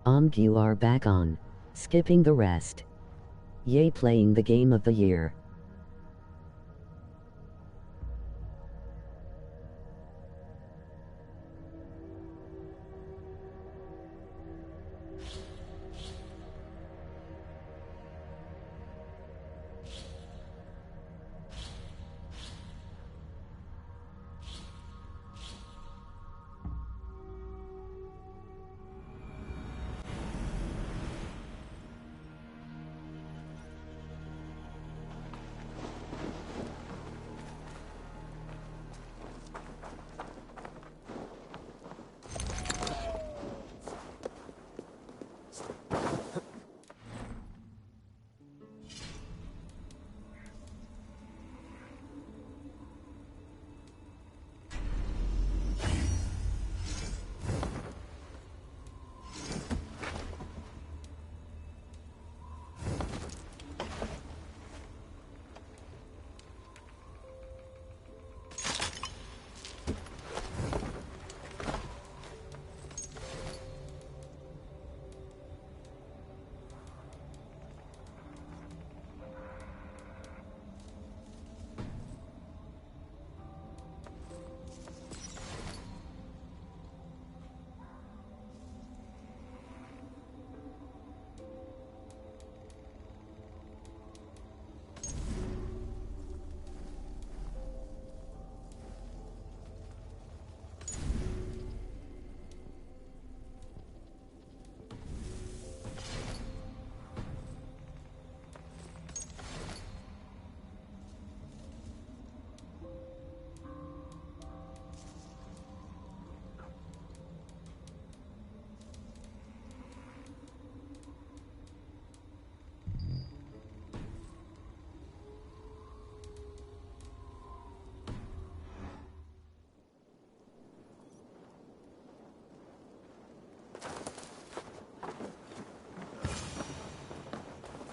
You are back on. Skipping the rest. Yay, playing the game of the year.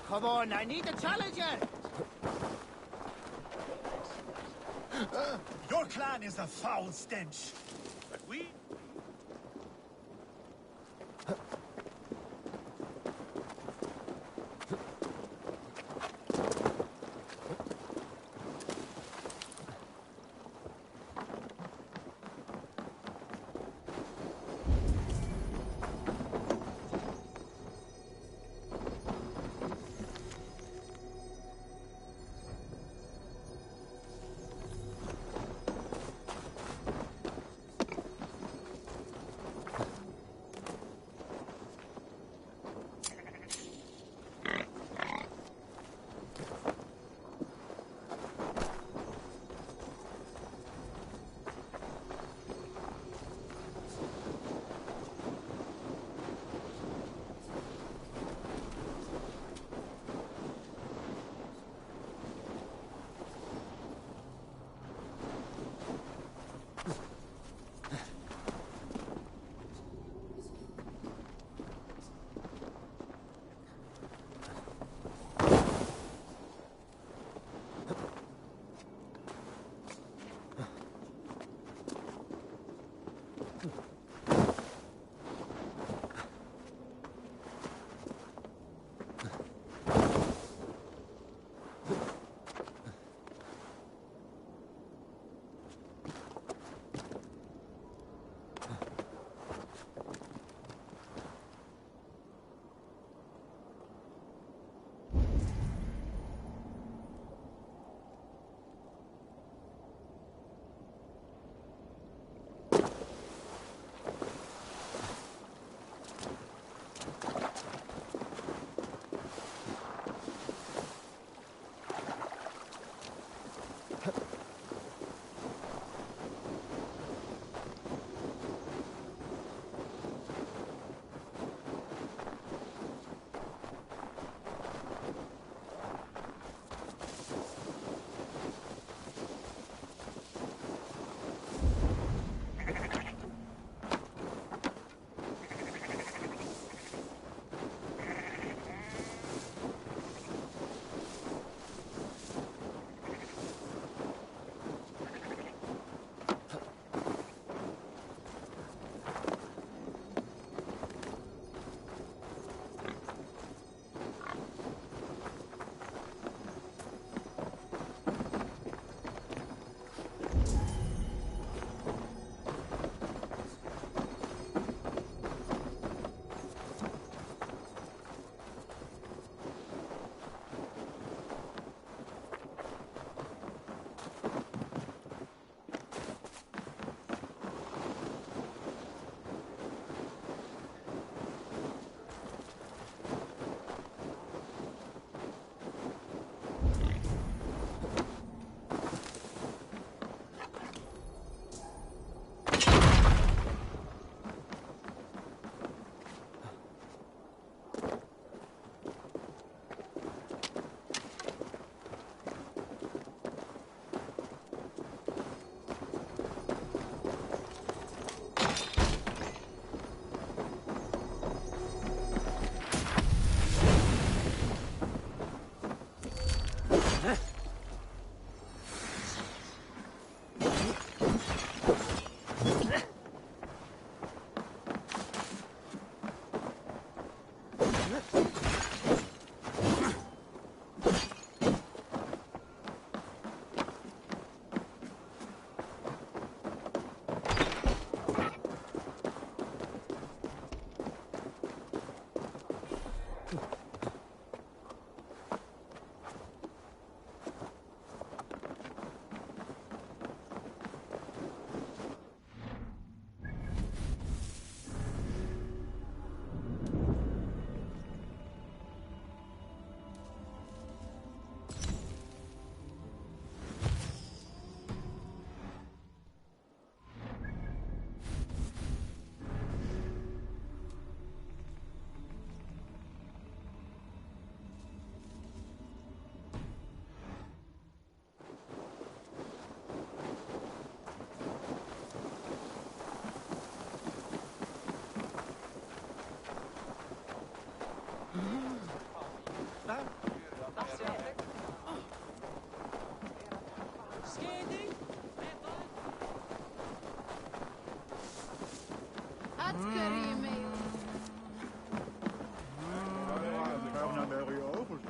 Come on, I need a challenger! Your clan is a foul stench. But we...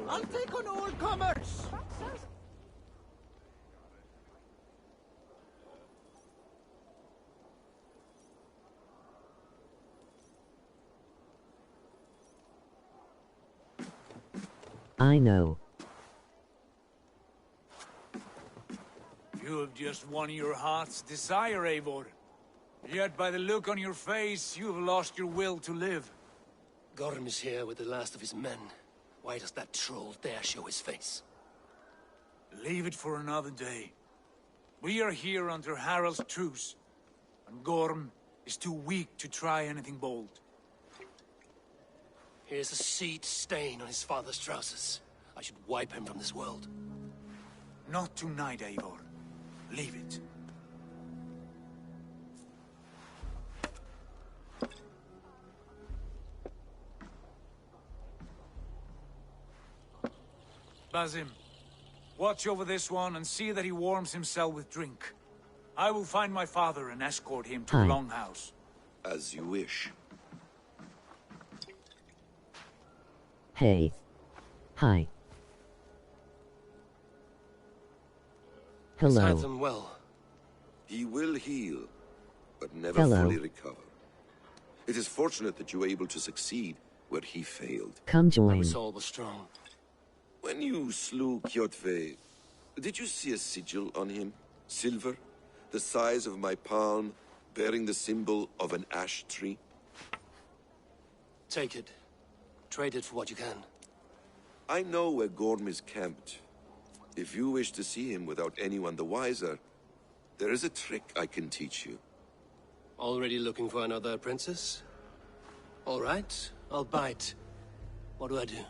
I'll take on all comers! I know. You have just won your heart's desire, Eivor. Yet by the look on your face, you have lost your will to live. Gorm is here with the last of his men. Why does that troll dare show his face? Leave it for another day. We are here under Harald's truce, and Gorm is too weak to try anything bold. Here's a seed stain on his father's trousers. I should wipe him from this world. Not tonight, Eivor. Leave it. Basim, watch over this one and see that he warms himself with drink. I will find my father and escort him to Hi. Longhouse. As you wish. Hey. Hi. Serves Hello. him well. He will heal, but never Hello. fully recover. It is fortunate that you were able to succeed where he failed. Come My join. resolve was strong. When you slew Kjotve, did you see a sigil on him? Silver? The size of my palm, bearing the symbol of an ash tree? Take it. Trade it for what you can. I know where Gorm is camped. If you wish to see him without anyone the wiser, there is a trick I can teach you. Already looking for another princess? All right, I'll bite. What do I do?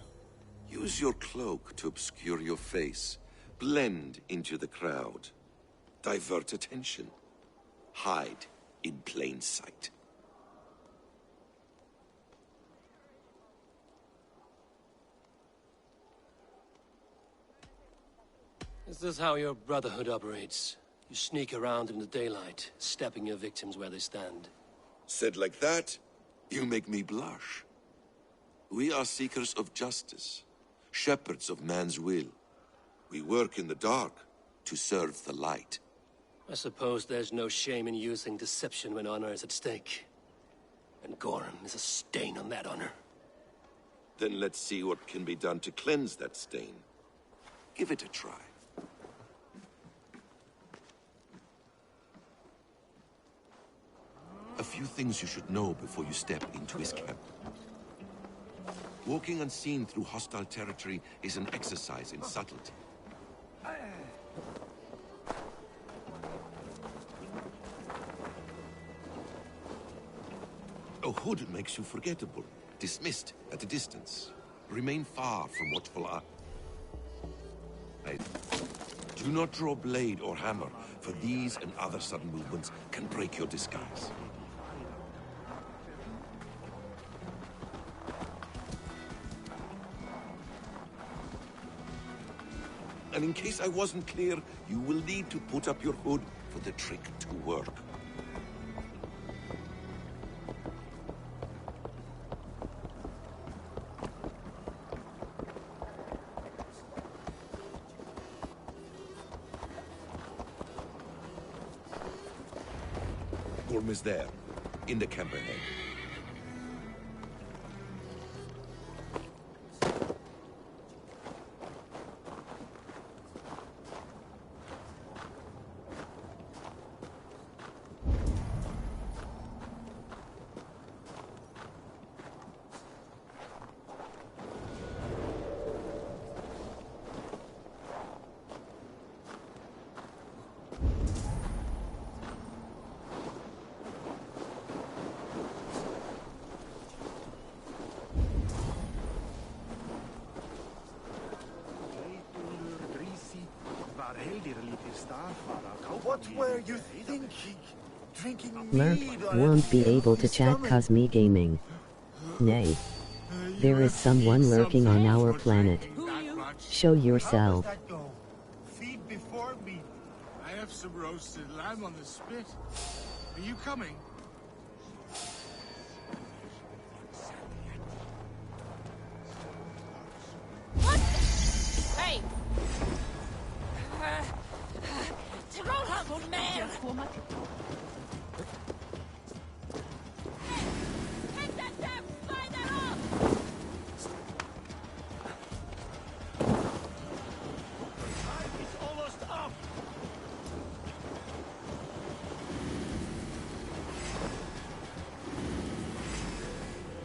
Use your cloak to obscure your face. Blend into the crowd. Divert attention. Hide in plain sight. Is this how your brotherhood operates? You sneak around in the daylight, stepping your victims where they stand. Said like that, you make me blush. We are seekers of justice, shepherds of man's will. We work in the dark to serve the light. I suppose there's no shame in using deception when honor is at stake. And Gorm is a stain on that honor. Then let's see what can be done to cleanse that stain. Give it a try. A few things you should know before you step into his camp. Walking unseen through hostile territory is an exercise in subtlety. A hood makes you forgettable, dismissed at a distance. Remain far from watchful eye. Do not draw blade or hammer, for these and other sudden movements can break your disguise. And in case I wasn't clear, you will need to put up your hood for the trick to work. Gorm is there, in the camp ahead. What were you thinking? Drinking Lurk mead on won't be an able to empty chat stomach? cause me gaming. Nay. There is someone lurking on our planet. Show How yourself. does that go? Feed before meat. I have some roasted lamb on the spit. Are you coming?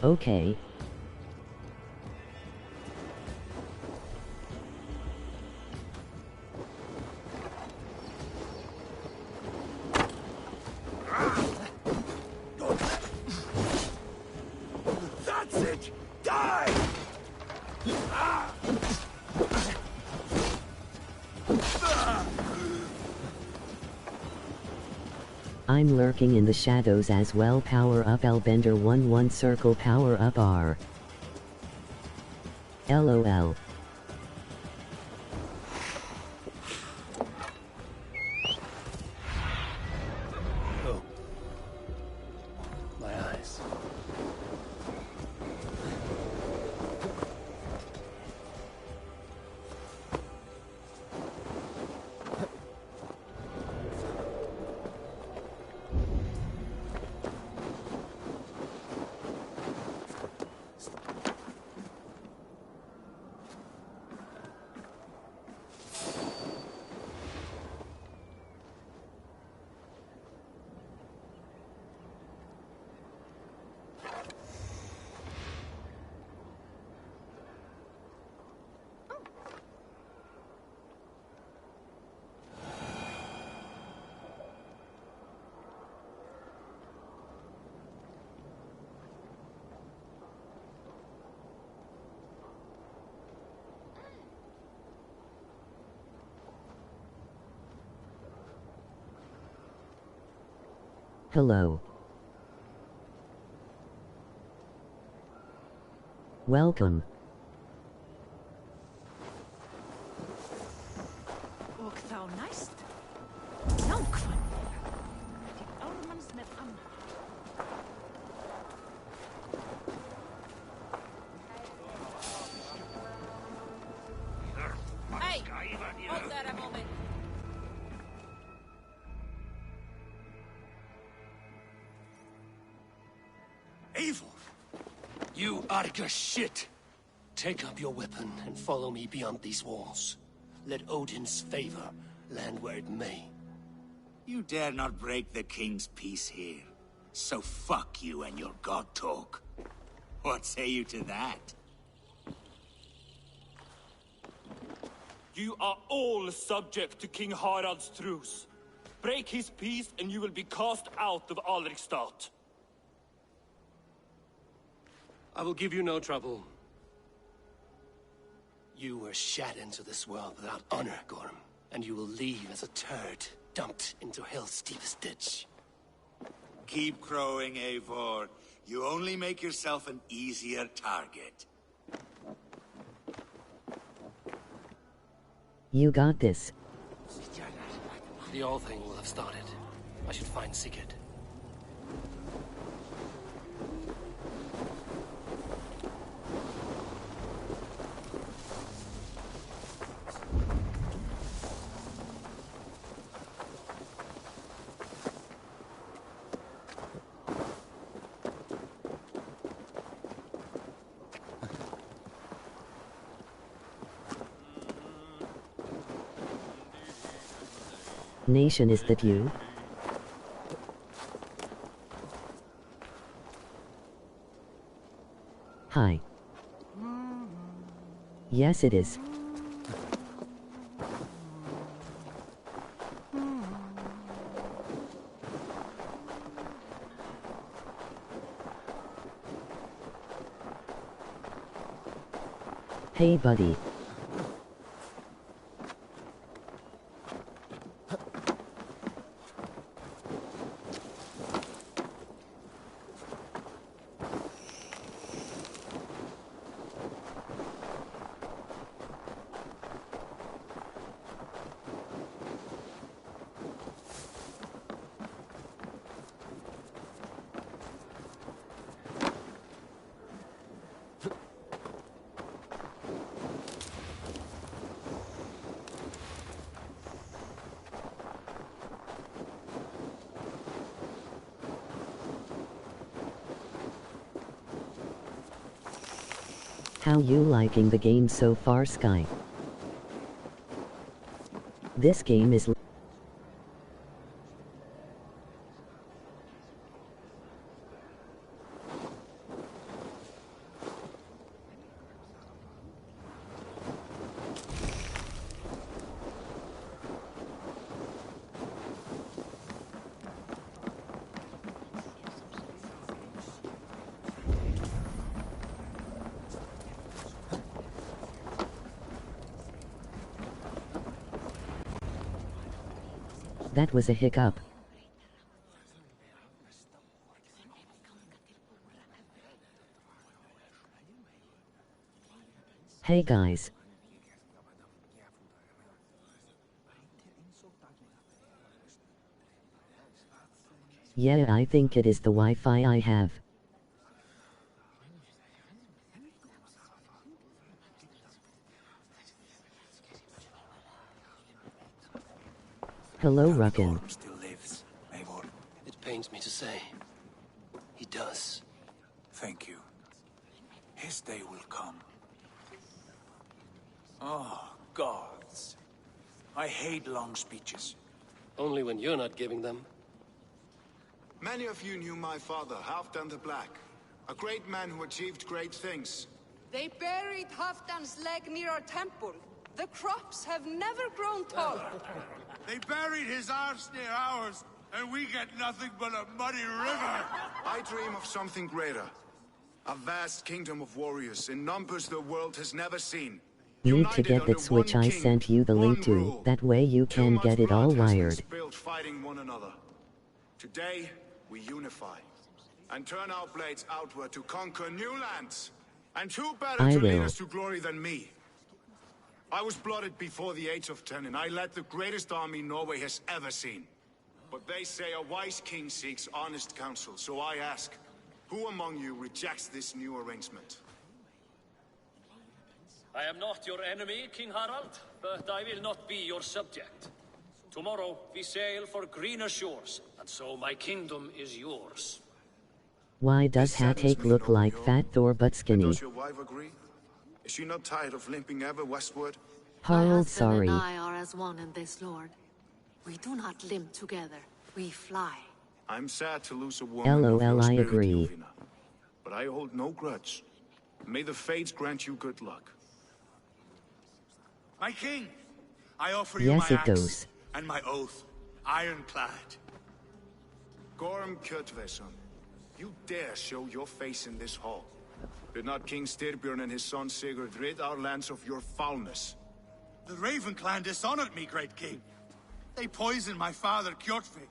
Okay. That's it! Die! I'm lurking in the shadows as well. Power up L-Bender 1-1 circle power up R. LOL. Oh. My eyes. Hello. Welcome. Och thou næst. Nákvæm. Til ármanns með amma. Hey! Hold that a moment. Eivor! You Arga shit! Take up your weapon and follow me beyond these walls. Let Odin's favor land where it may. You dare not break the king's peace here. So fuck you and your god talk. What say you to that? You are all subject to King Harald's truce. Break his peace and you will be cast out of Alrikstad. I will give you no trouble. You were shat into this world without honor, Gorm, and you will leave as a turd dumped into hell's deepest ditch. Keep crowing, Eivor. You only make yourself an easier target. You got this. The all thing will have started. I should find Sigurd. Nation, is that you? Hi. Yes, it is. Hey, buddy. How you liking the game so far, Sky? This game is That was a hiccup. Hey guys. Yeah, I think it is the Wi-Fi I have. Hello, Ruckin. Still lives, Eivor. It pains me to say. He does. Thank you. His day will come. Oh, gods. I hate long speeches. Only when you're not giving them. Many of you knew my father, Halfdan the Black. A great man who achieved great things. They buried Halfdan's leg near our temple. The crops have never grown tall. They buried his arse near ours, and we get nothing but a muddy river. I dream of something greater. A vast kingdom of warriors in numbers the world has never seen. Need to get that switch I sent you the link to, that way you can get it all wired. Fighting one another. Today, we unify and turn our blades outward to conquer new lands. And who better to lead us to glory than me? I was blooded before the age of 10, and I led the greatest army Norway has ever seen. But they say a wise king seeks honest counsel, so I ask, who among you rejects this new arrangement? I am not your enemy, King Harald, but I will not be your subject. Tomorrow we sail for greener shores, and so my kingdom is yours. Why does Hatake look like Fat Thor but skinny? Does your wife agree? Is she not tired of limping ever westward? Harald, sorry. My husband and I are as one in this, Lord. We do not limp together. We fly. I'm sad to lose a woman. LOL, I agree. Jovina, but I hold no grudge. May the fates grant you good luck. My king, I offer you Yes, my it axe does. and my oath, ironclad. Gorm Kjotveson, you dare show your face in this hall. Did not King Styrbjörn and his son Sigurd rid our lands of your foulness? The Raven clan dishonored me, great king. They poisoned my father, Kjotve.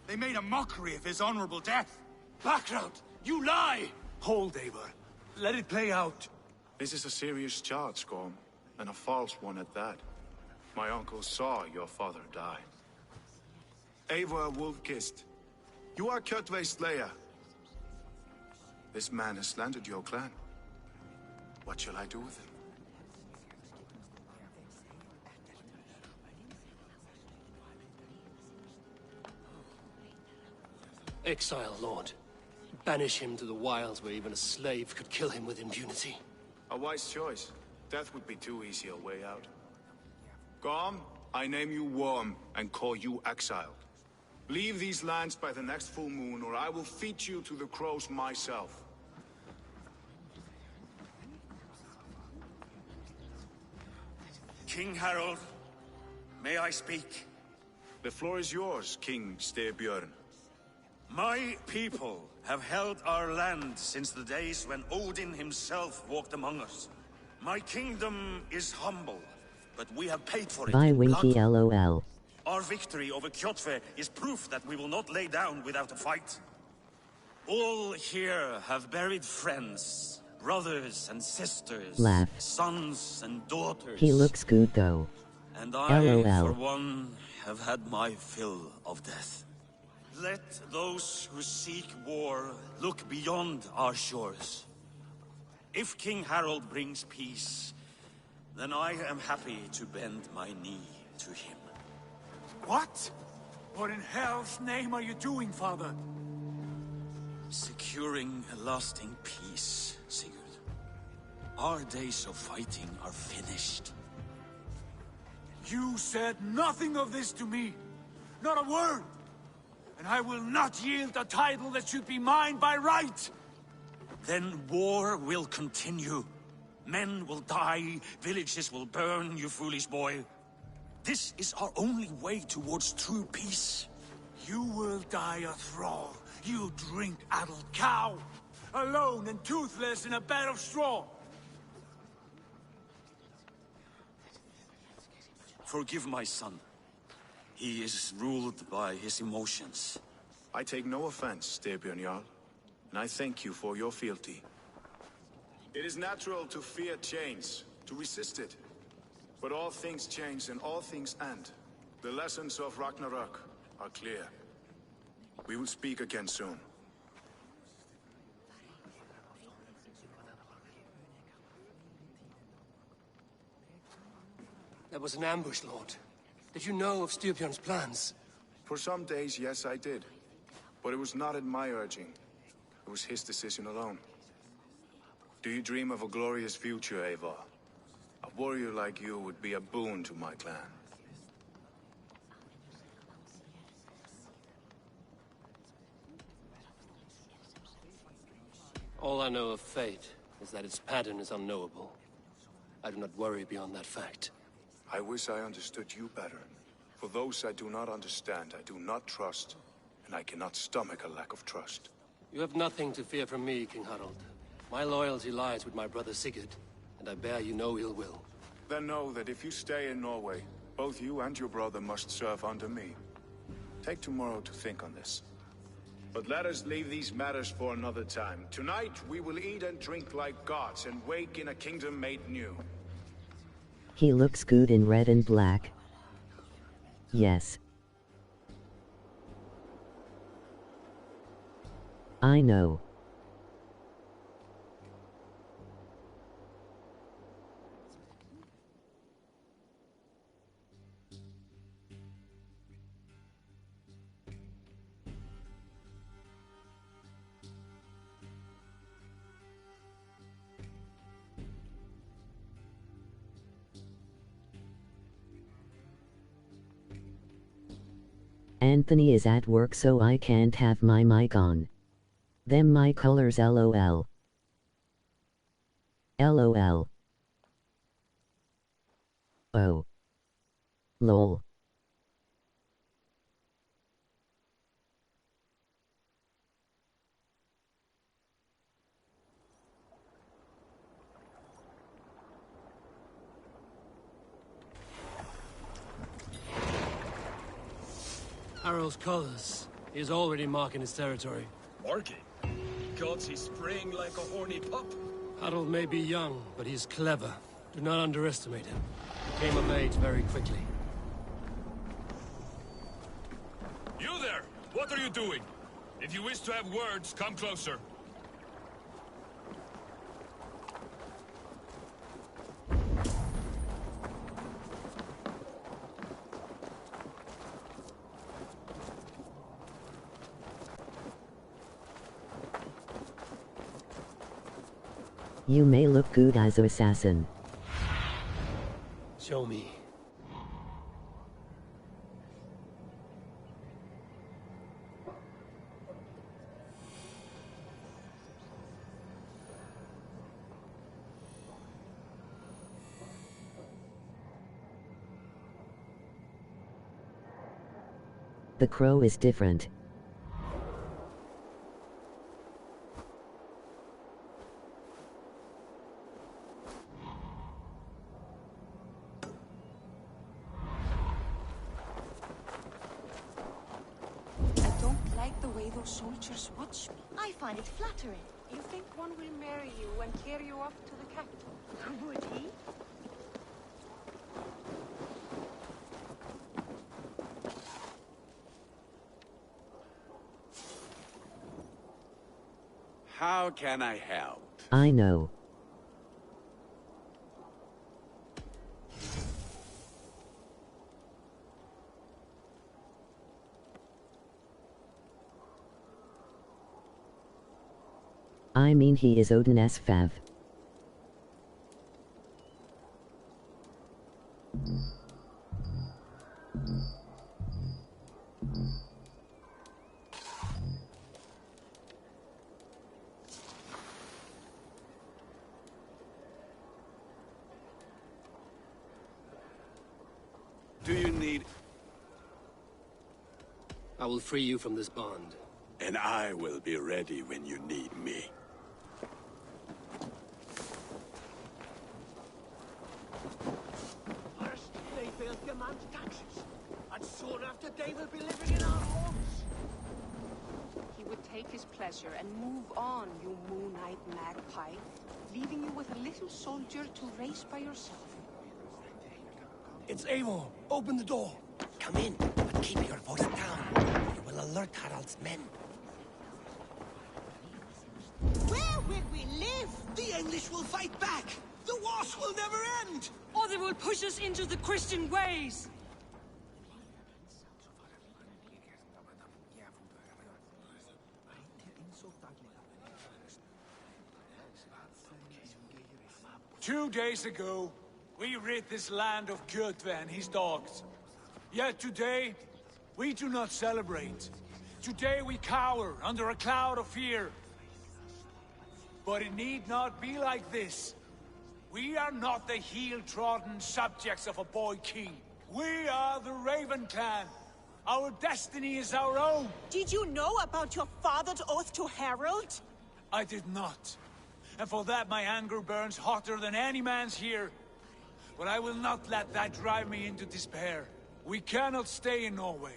They made a mockery of his honorable death. Background! You lie! Hold, Eivor. Let it play out. This is a serious charge, Gorm, and a false one at that. My uncle saw your father die. Eivor Wolf-Kissed, you are Kjotve's slayer. This man has slandered your clan. What shall I do with him? Exile, Lord. Banish him to the wilds where even a slave could kill him with impunity. A wise choice. Death would be too easy a way out. Gorm, I name you Worm and call you exiled. Leave these lands by the next full moon, or I will feed you to the crows myself. King Harold, may I speak? The floor is yours, King Styrbjörn. My people have held our land since the days when Odin himself walked among us. My kingdom is humble, but we have paid for it. Bye, in Winky, blood. LOL. Our victory over Kjotve is proof that we will not lay down without a fight. All here have buried friends, brothers and sisters, Laugh. sons and daughters. He looks good though. And I, LOL. for one, have had my fill of death. Let those who seek war look beyond our shores. If King Harold brings peace, then I am happy to bend my knee to him. What? What in hell's name are you doing, father? Securing a lasting peace, Sigurd. Our days of fighting are finished. You said nothing of this to me. Not a word. And I will not yield a title that should be mine by right. Then war will continue. Men will die, villages will burn, you foolish boy. This is our only way towards true peace. You will die a thrall. You drink-addled cow. Alone and toothless in a bed of straw. Forgive my son. He is ruled by his emotions. I take no offense, Styrbjörn Jarl, and I thank you for your fealty. It is natural to fear change, to resist it. But all things change and all things end. The lessons of Ragnarok are clear. We will speak again soon. That was an ambush, Lord. Did you know of Styrbjörn's plans? For some days, yes, I did. But it was not at my urging. It was his decision alone. Do you dream of a glorious future, Eivor? A warrior like you would be a boon to my clan. All I know of fate is that its pattern is unknowable. I do not worry beyond that fact. I wish I understood you better. For those I do not understand, I do not trust, and I cannot stomach a lack of trust. You have nothing to fear from me, King Harald. My loyalty lies with my brother Sigurd, and I bear you no ill will. Then know that if you stay in Norway, both you and your brother must serve under me. Take tomorrow to think on this. But let us leave these matters for another time. Tonight, we will eat and drink like gods and wake in a kingdom made new. He looks good in red and black. Yes. I know. Anthony is at work, so I can't have my mic on. Them my colors, lol. LOL. Oh. Lol. Harald's colors. He is already marking his territory. Marking? Gods, he's spraying like a horny pup. Harald may be young, but he's clever. Do not underestimate him. Became a mage very quickly. You there! What are you doing? If you wish to have words, come closer. You may look good as an assassin. Show me. The crow is different. Soldiers watch me. I find it flattering. You think one will marry you and carry you off to the capital? Would he? How can I help? I know. I mean, he is Odin's fav. Do you need... I will free you from this bond. And I will be ready when you need me. First, they failed command taxes, and soon after treasure and move on, you moon-eyed magpie, leaving you with a little soldier to race by yourself. It's Eivor. Open the door. Come in, but keep your voice down. You will alert Harald's men. Where will we live? The English will fight back! The wars will never end! Or they will push us into the Christian ways! 2 days ago, we rid this land of Kjotve and his dogs. Yet today, we do not celebrate. Today we cower under a cloud of fear. But it need not be like this. We are not the heel-trodden subjects of a boy king. We are the Raven clan. Our destiny is our own. Did you know about your father's oath to Harald? I did not. And for that my anger burns hotter than any man's here. But I will not let that drive me into despair. We cannot stay in Norway.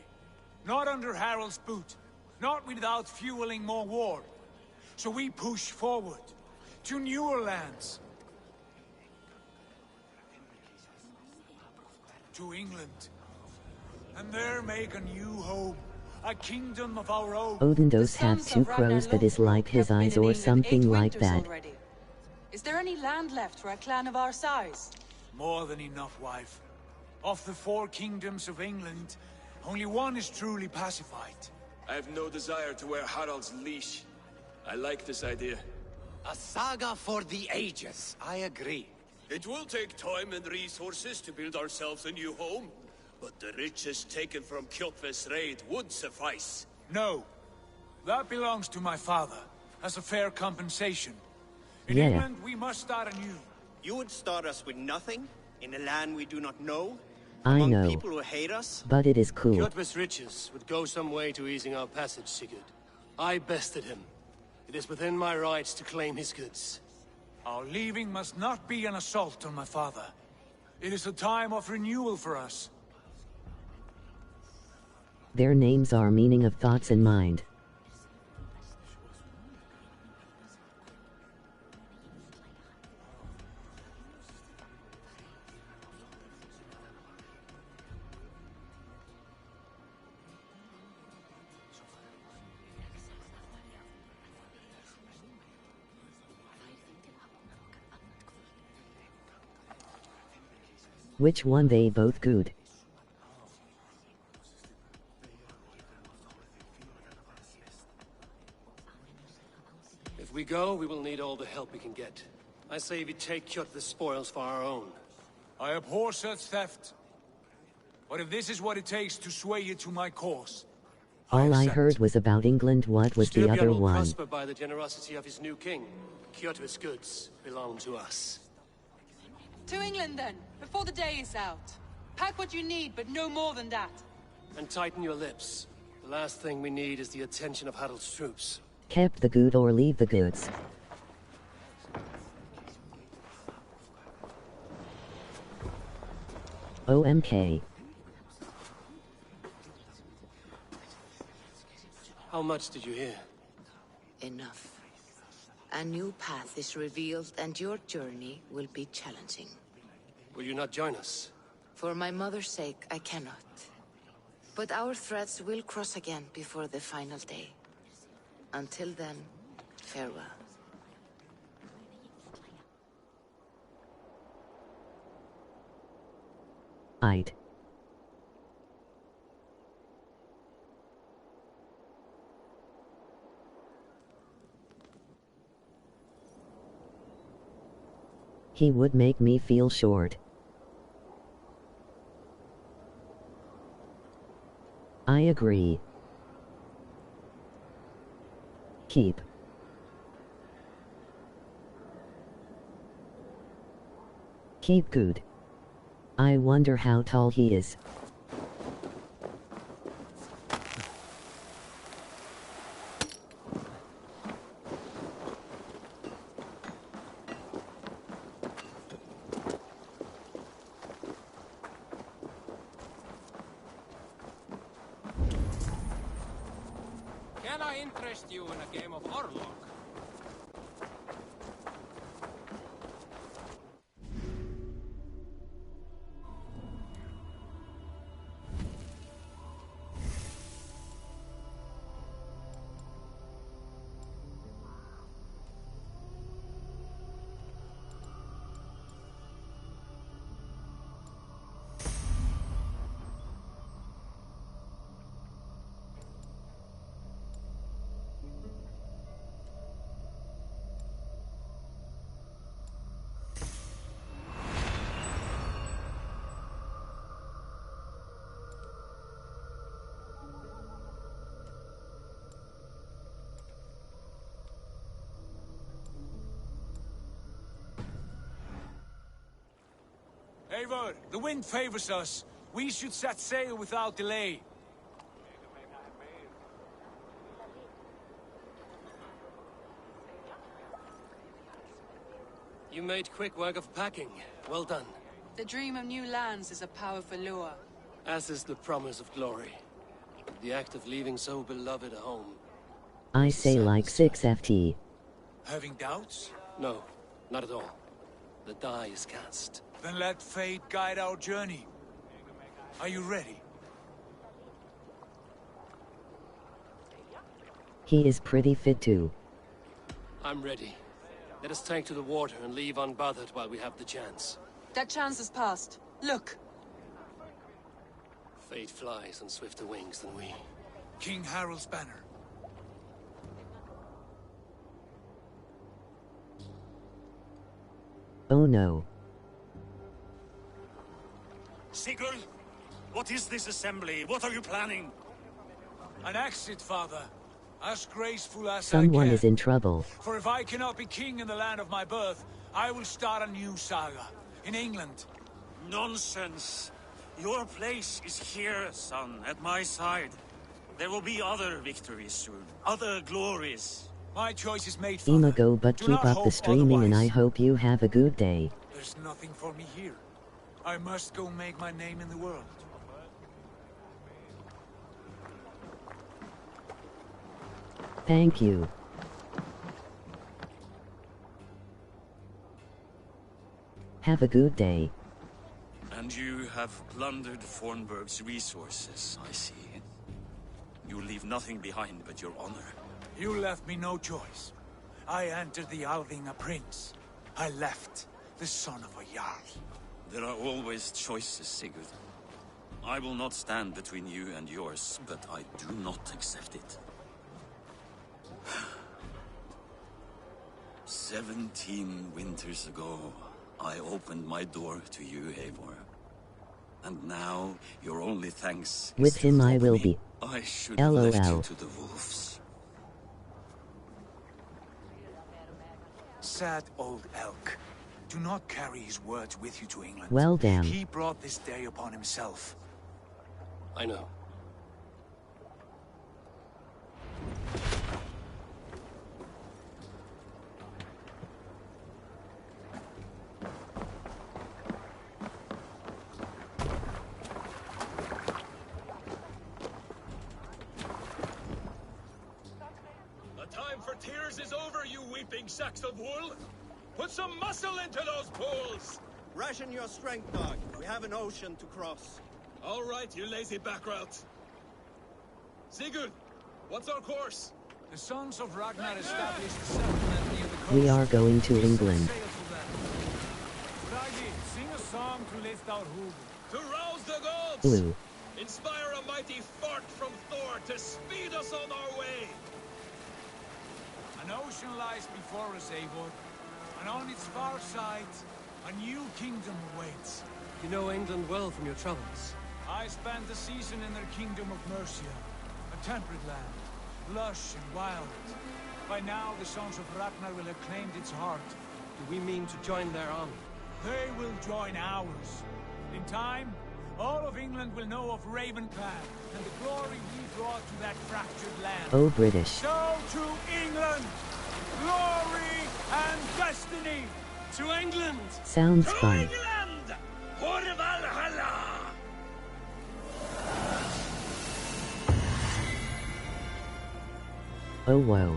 Not under Harald's boot. Not without fueling more war. So we push forward. To newer lands. To England. And there make a new home. A kingdom of our own. Odin does have 2 crows that is like his eyes or something like that. Already. Is there any land left for a clan of our size? More than enough, wife. Of the 4 kingdoms of England, only one is truly pacified. I have no desire to wear Harald's leash. I like this idea. A saga for the ages, I agree. It will take time and resources to build ourselves a new home, but the riches taken from Kjotve's raid would suffice. No. That belongs to my father, as a fair compensation. In Yeah. England, we must start anew. You would start us with nothing? In a land we do not know? I Among know. people who hate us? But it is cool. Kjotve's riches would go some way to easing our passage, Sigurd. I bested him. It is within my rights to claim his goods. Our leaving must not be an assault on my father. It is a time of renewal for us. Their names are meaning of thoughts and mind. Which one they both good? If we go, we will need all the help we can get. I say we take Kjotve's spoils for our own. I abhor such theft. But if this is what it takes to sway you to my cause... All I heard was about England. What was the Styrbjörn other will one? prosper by the generosity of his new king. Kjotve's goods belong to us. To England then, before the day is out. Pack what you need, but no more than that. And tighten your lips. The last thing we need is the attention of Harald's troops. Keep the good or leave the goods. OMK. How much did you hear? Enough. A new path is revealed and your journey will be challenging. Will you not join us? For my mother's sake, I cannot. But our threads will cross again before the final day. Until then, farewell. I'd. He would make me feel short. I agree. Keep. Keep good. I wonder how tall he is. Can I interest you in a game of Orlog? Eivor, the wind favors us. We should set sail without delay. You made quick work of packing. Well done. The dream of new lands is a powerful lure. As is the promise of glory. The act of leaving so beloved a home. I say like 6 FT. Having doubts? No, not at all. The die is cast. Then let fate guide our journey. Are you ready? He is pretty fit too. I'm ready. Let us take to the water and leave unbothered while we have the chance. That chance is past. Look. Fate flies on swifter wings than we. King Harald's banner. Oh no. Sigurd, what is this assembly? What are you planning? An exit, father. As graceful as Someone I can. is in trouble. For if I cannot be king in the land of my birth, I will start a new saga. In England. Nonsense. Your place is here, son, at my side. There will be other victories soon. Other glories. My choice is made, father. Go, but Do keep not up the hope streaming and I otherwise. hope you have a good day. There's nothing for me here. I must go make my name in the world. Thank you. Have a good day. And you have plundered Fornburg's resources, I see. You leave nothing behind but your honor. You left me no choice. I entered the Alving a prince. I left the son of a Jarl. There are always choices, Sigurd. I will not stand between you and yours, but I do not accept it. 17 winters ago, I opened my door to you, Eivor. And now, your only thanks is With to him I rob will me. be. I should have left you LOL. to the wolves. Sad old elk. Do not carry his words with you to England. Well, damn. He brought this day upon himself. I know. The time for tears is over, you weeping sacks of wool! Put some muscle into those pools! Ration your strength, dog. We have an ocean to cross. All right, you lazy backrout. Sigurd, what's our course? The sons of Ragnar established a settlement near the coast. We are going to England. Bragi, sing a song to lift our hoof. To rouse the gods! Blue. Inspire a mighty fart from Thor to speed us on our way! An ocean lies before us, Eivor. And on its far side, a new kingdom awaits. You know England well from your travels. I spent a season in their kingdom of Mercia. A temperate land, lush and wild. By now, the sons of Ragnar will have claimed its heart. Do we mean to join their army? They will join ours. In time, all of England will know of Ravenclan and the glory we brought to that fractured land. Oh, British. So to England! Glory and destiny! To England! Sounds fun. England! For Valhalla! Oh whoa.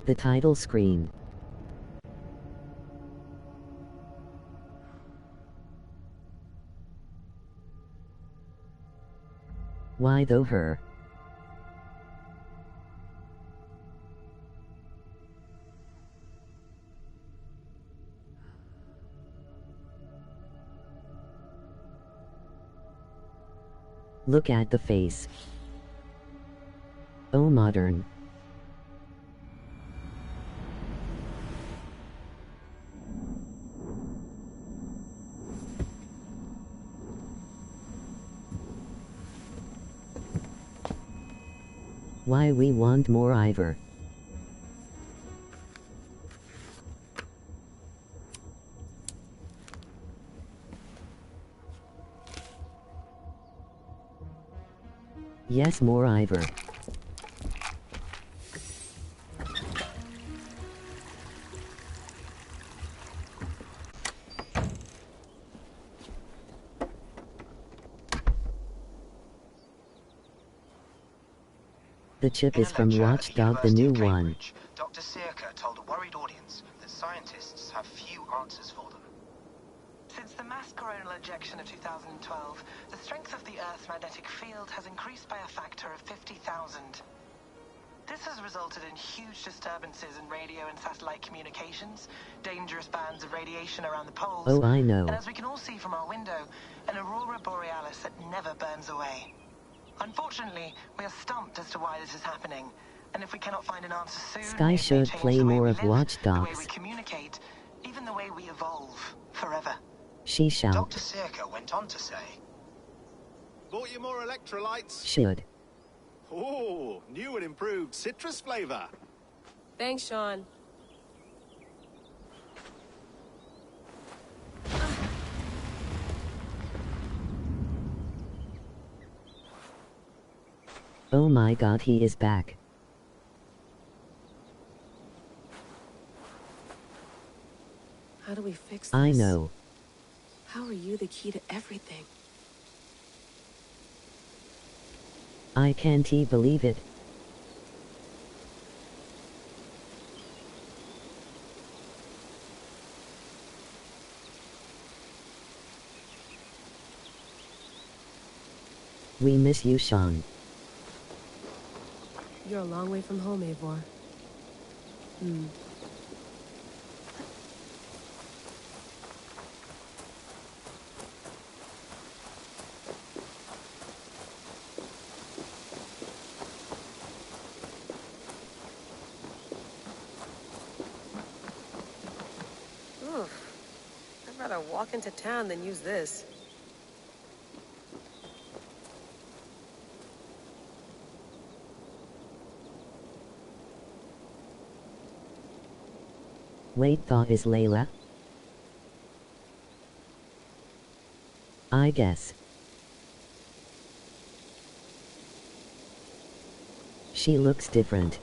The title screen. Why though her? Look at the face. Oh modern. Why we want more Ivor. Yes, more Ivor. The chip is from Watchdog, the new one. Dr. Circa told a worried audience that scientists have few answers for them. Since the mass coronal ejection of 2012, the strength of the Earth's magnetic field has increased by a factor of 50,000. This has resulted in huge disturbances in radio and satellite communications, dangerous bands of radiation around the poles, Oh, I know. and as we can all see from our window, an aurora borealis that never burns away. Unfortunately, we are stumped as to why this is happening, and if we cannot find an answer soon, Sky should play more of Watch the way we Dogs. communicate, even the way we evolve, forever. She shall. Dr. Circa went on to say, Bought you more electrolytes? Should. Oh, new and improved citrus flavor. Thanks, Sean. Oh my god, he is back. How do we fix this? I know. How are you the key to everything? I can't believe it. We miss you, Sean. You're a long way from home, Eivor. I'd rather walk into town than use this. Wait, thought is Layla? I guess. She looks different.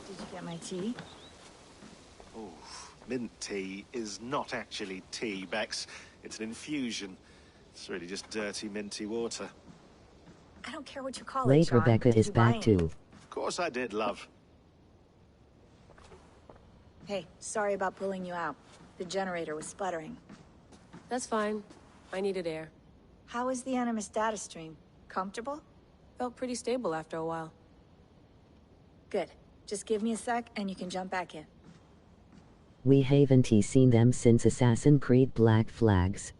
Did you get my tea? Oh, mint tea is not actually tea, Bex. It's an infusion. It's really just dirty, minty water. I don't care what you call it, Wait, Sean. Rebecca Did is you buy back any? too. Of course I did, love. Hey, sorry about pulling you out. The generator was sputtering. That's fine. I needed air. How was the Animus data stream? Comfortable? Felt pretty stable after a while. Good. Just give me a sec and you can jump back in. We haven't seen them since Assassin's Creed Black Flags.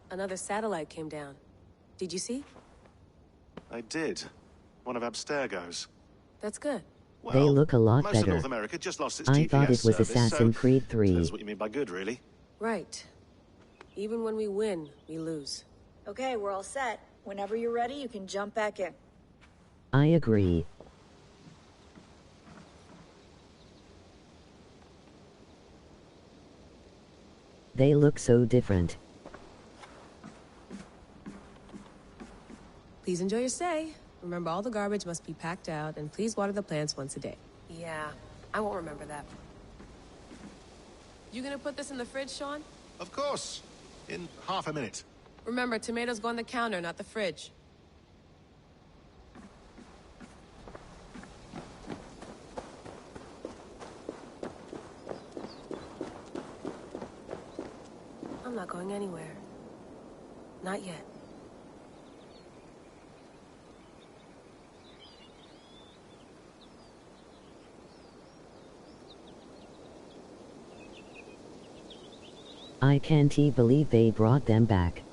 Another satellite came down. Did you see? I did. One of Abstergo's. That's good. They look a lot Most of better. North America just lost its I GPS thought it was service, Assassin's so Creed 3. That's what you mean by good, really. Right. Even when we win, we lose. Okay, we're all set. Whenever you're ready, you can jump back in. I agree. They look so different. Please enjoy your stay. Remember, all the garbage must be packed out, and please water the plants once a day. Yeah, I won't remember that. You gonna put this in the fridge, Sean? Of course. In half a minute. Remember, tomatoes go on the counter, not the fridge. I'm not going anywhere. Not yet. I can't believe they brought them back.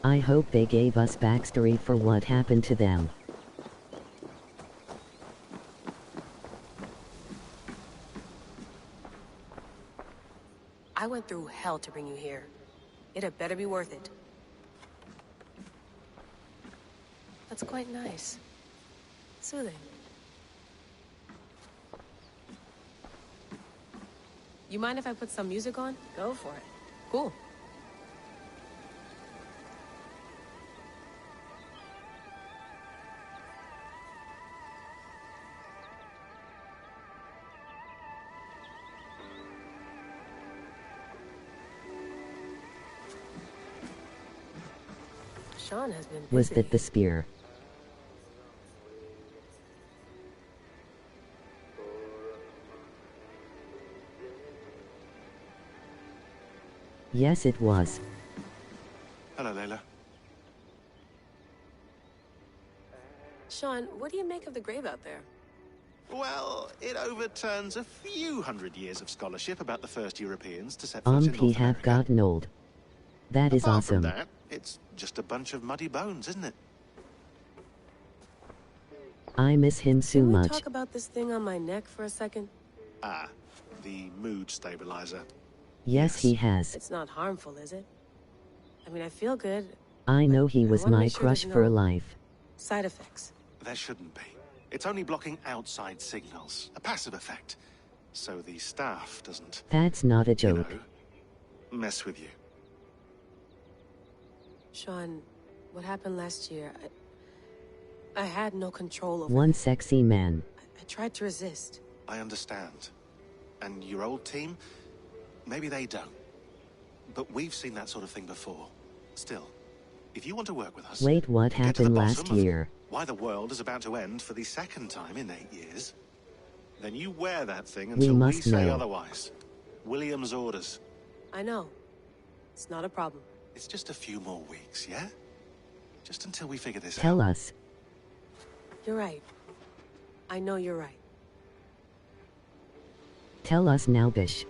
I hope they gave us backstory for what happened to them. I went through hell to bring you here. It had better be worth it. That's quite nice. Soothing. You mind if I put some music on? Go for it. Cool. Sean has been busy. Was that the spear? Yes, it was. Hello, Layla. Sean, what do you make of the grave out there? Well, it overturns a few hundred years of scholarship about the first Europeans to set foot in North He have America. gotten old. That is Apart awesome. from that, it's just a bunch of muddy bones, isn't it? I miss him so Can we much. talk about this thing on my neck for a second? Ah, the mood stabilizer. Yes, he has. It's not harmful, is it? I mean, I feel good. I know he was wanna my make sure crush there's for no life. Side effects. There shouldn't be. It's only blocking outside signals, a passive effect. So the staff doesn't, That's not a you joke. know, mess with you. Sean, what happened last year, I had no control over One it. sexy man. I tried to resist. I understand. And your old team, maybe they don't. But we've seen that sort of thing before. Still, if you want to work with us... Wait, what get to the happened bottom last of year? why the world is about to end for the second time in 8 years, then you wear that thing We until we must say know. otherwise. William's orders. I know. It's not a problem. It's just a few more weeks, yeah? Just until we figure this out. Tell us. You're right. I know you're right. Tell us now, Bish.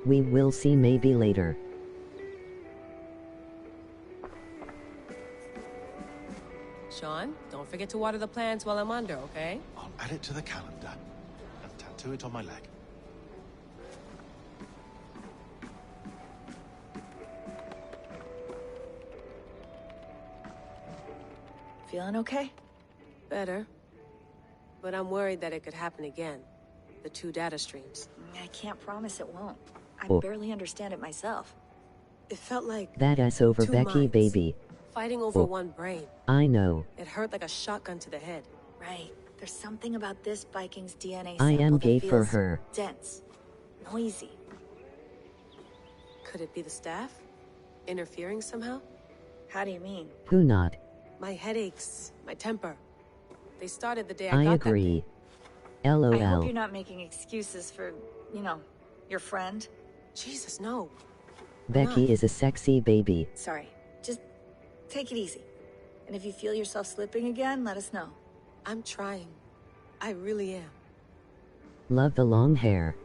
We will see maybe later. Sean, don't forget to water the plants while I'm under, okay? I'll add it to the calendar and tattoo it on my leg. Feeling okay? Better. But I'm worried that it could happen again. The 2 data streams. I can't promise it won't. I Oh. barely understand it myself. It felt like That ass over 2 Becky, minds baby. fighting over Oh. 1 brain. I know. It hurt like a shotgun to the head. Right. There's something about this Viking's DNA I sample am that gay for feels her. dense. Noisy. Could it be the staff? Interfering somehow? How do you mean? Who not? My headaches, my temper. They started the day I I got that agree. thing. I hope LOL. you're not making excuses for, you know, your friend. Jesus, no. Becky is a sexy baby. Sorry. Just take it easy. And if you feel yourself slipping again, let us know. I'm trying. I really am. Love the long hair.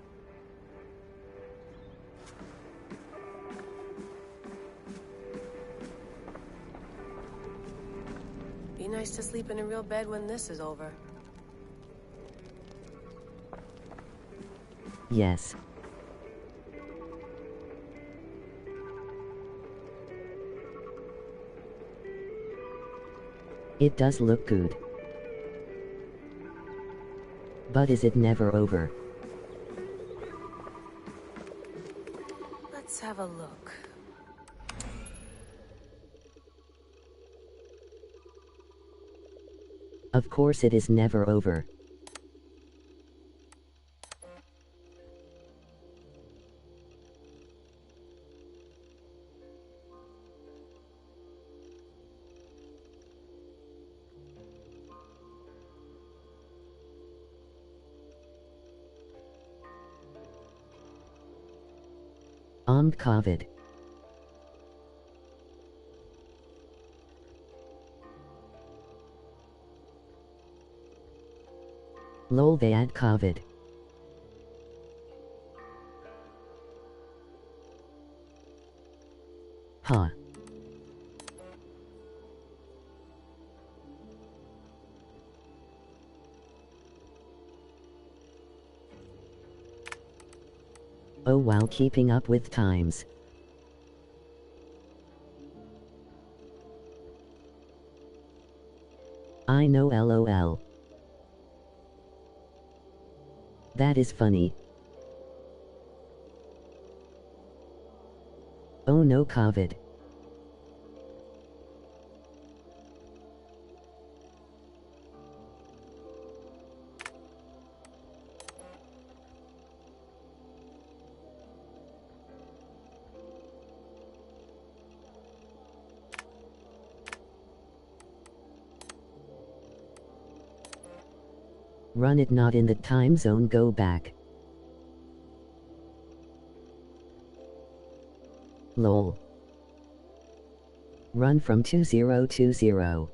nice to sleep in a real bed when this is over. Yes. It does look good. But is it never over? Let's have a look. Of course it is never over. COVID. Lol, they add COVID. Huh. Oh wow, keeping up with times. I know, LOL. That is funny. Oh no, COVID. Run it, not in the time zone, go back. Lol. Run from 2020.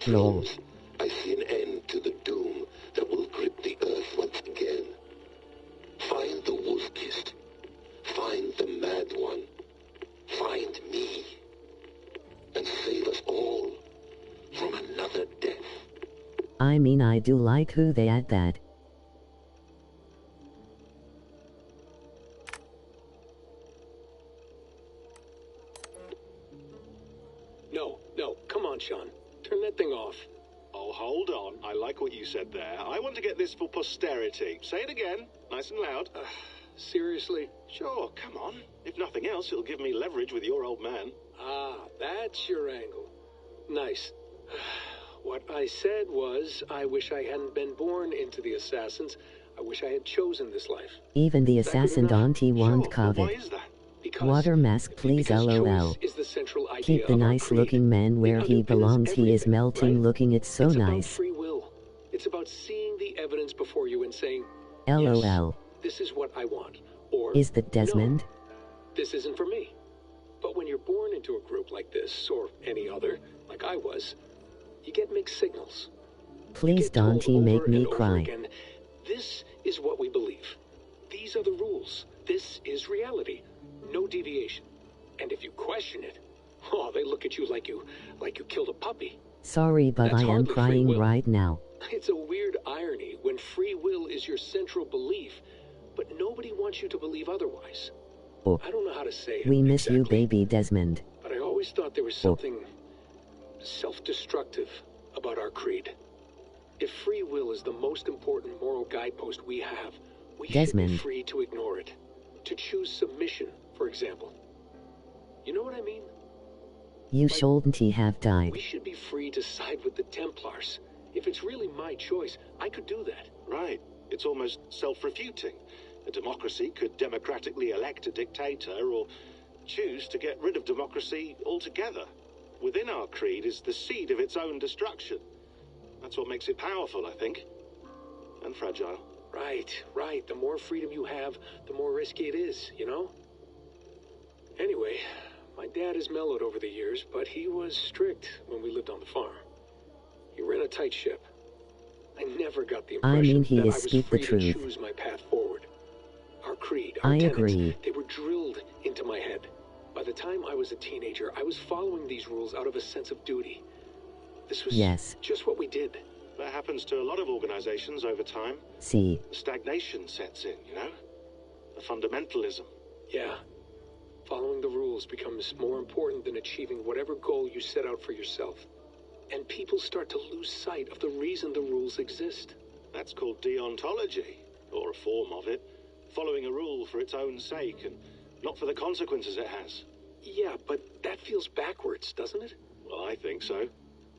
Lol. I see an end to the doom that will grip the earth once again. Find the wolf-kissed. Find the mad one. Find me. And save us all from another death. I mean, I do like who they add that. No, come on, Sean. Turn that thing off. Oh, hold on. I like what you said there. I want to get this for posterity. Say it again, nice and loud. Seriously? Sure, come on. If nothing else, it'll give me leverage with your old man. Ah, that's your angle. Nice. What I said was, I wish I hadn't been born into the Assassins. I wish I had chosen this life. Even the assassin auntie want COVID. Why is that? Water mask, please, LOL. Keep the nice looking man where he belongs. He is melting, looking, it's so nice. Free will. It's about seeing the evidence before you and saying, LOL. Yes, this is what I want. Or, is that Desmond? No, this isn't for me. But when you're born into a group like this, or any other, like I was, you get mixed signals. Please, Dante, make me cry. Again, this is what we believe. These are the rules. This is reality. No deviation. And if you question it, oh, they look at you like you killed a puppy. Sorry, but I am crying right now. It's a weird irony when free will is your central belief, but nobody wants you to believe otherwise. Oh. I don't know how to say it. We miss you, baby Desmond. But I always thought there was something self-destructive about our creed. If free will is the most important moral guidepost we have, we should be free to ignore it. To choose submission, for example. You know what I mean? You shouldn't have died. We should be free to side with the Templars. If it's really my choice, I could do that. Right. It's almost self-refuting. A democracy could democratically elect a dictator or choose to get rid of democracy altogether. Within our creed is the seed of its own destruction. That's what makes it powerful, I think. And fragile. Right. The more freedom you have, the more risky it is, you know? Anyway, my dad has mellowed over the years, but he was strict when we lived on the farm. He ran a tight ship. I never got the impression that I was free to choose my path forward. Our creed, our tenets, they were drilled into my head. By the time I was a teenager, I was following these rules out of a sense of duty. This was just what we did. That happens to a lot of organizations over time. See. Stagnation sets in, you know? A fundamentalism. Yeah. Following the rules becomes more important than achieving whatever goal you set out for yourself. And people start to lose sight of the reason the rules exist. That's called deontology, or a form of it. Following a rule for its own sake, and not for the consequences it has. Yeah, but that feels backwards, doesn't it? Well, I think so.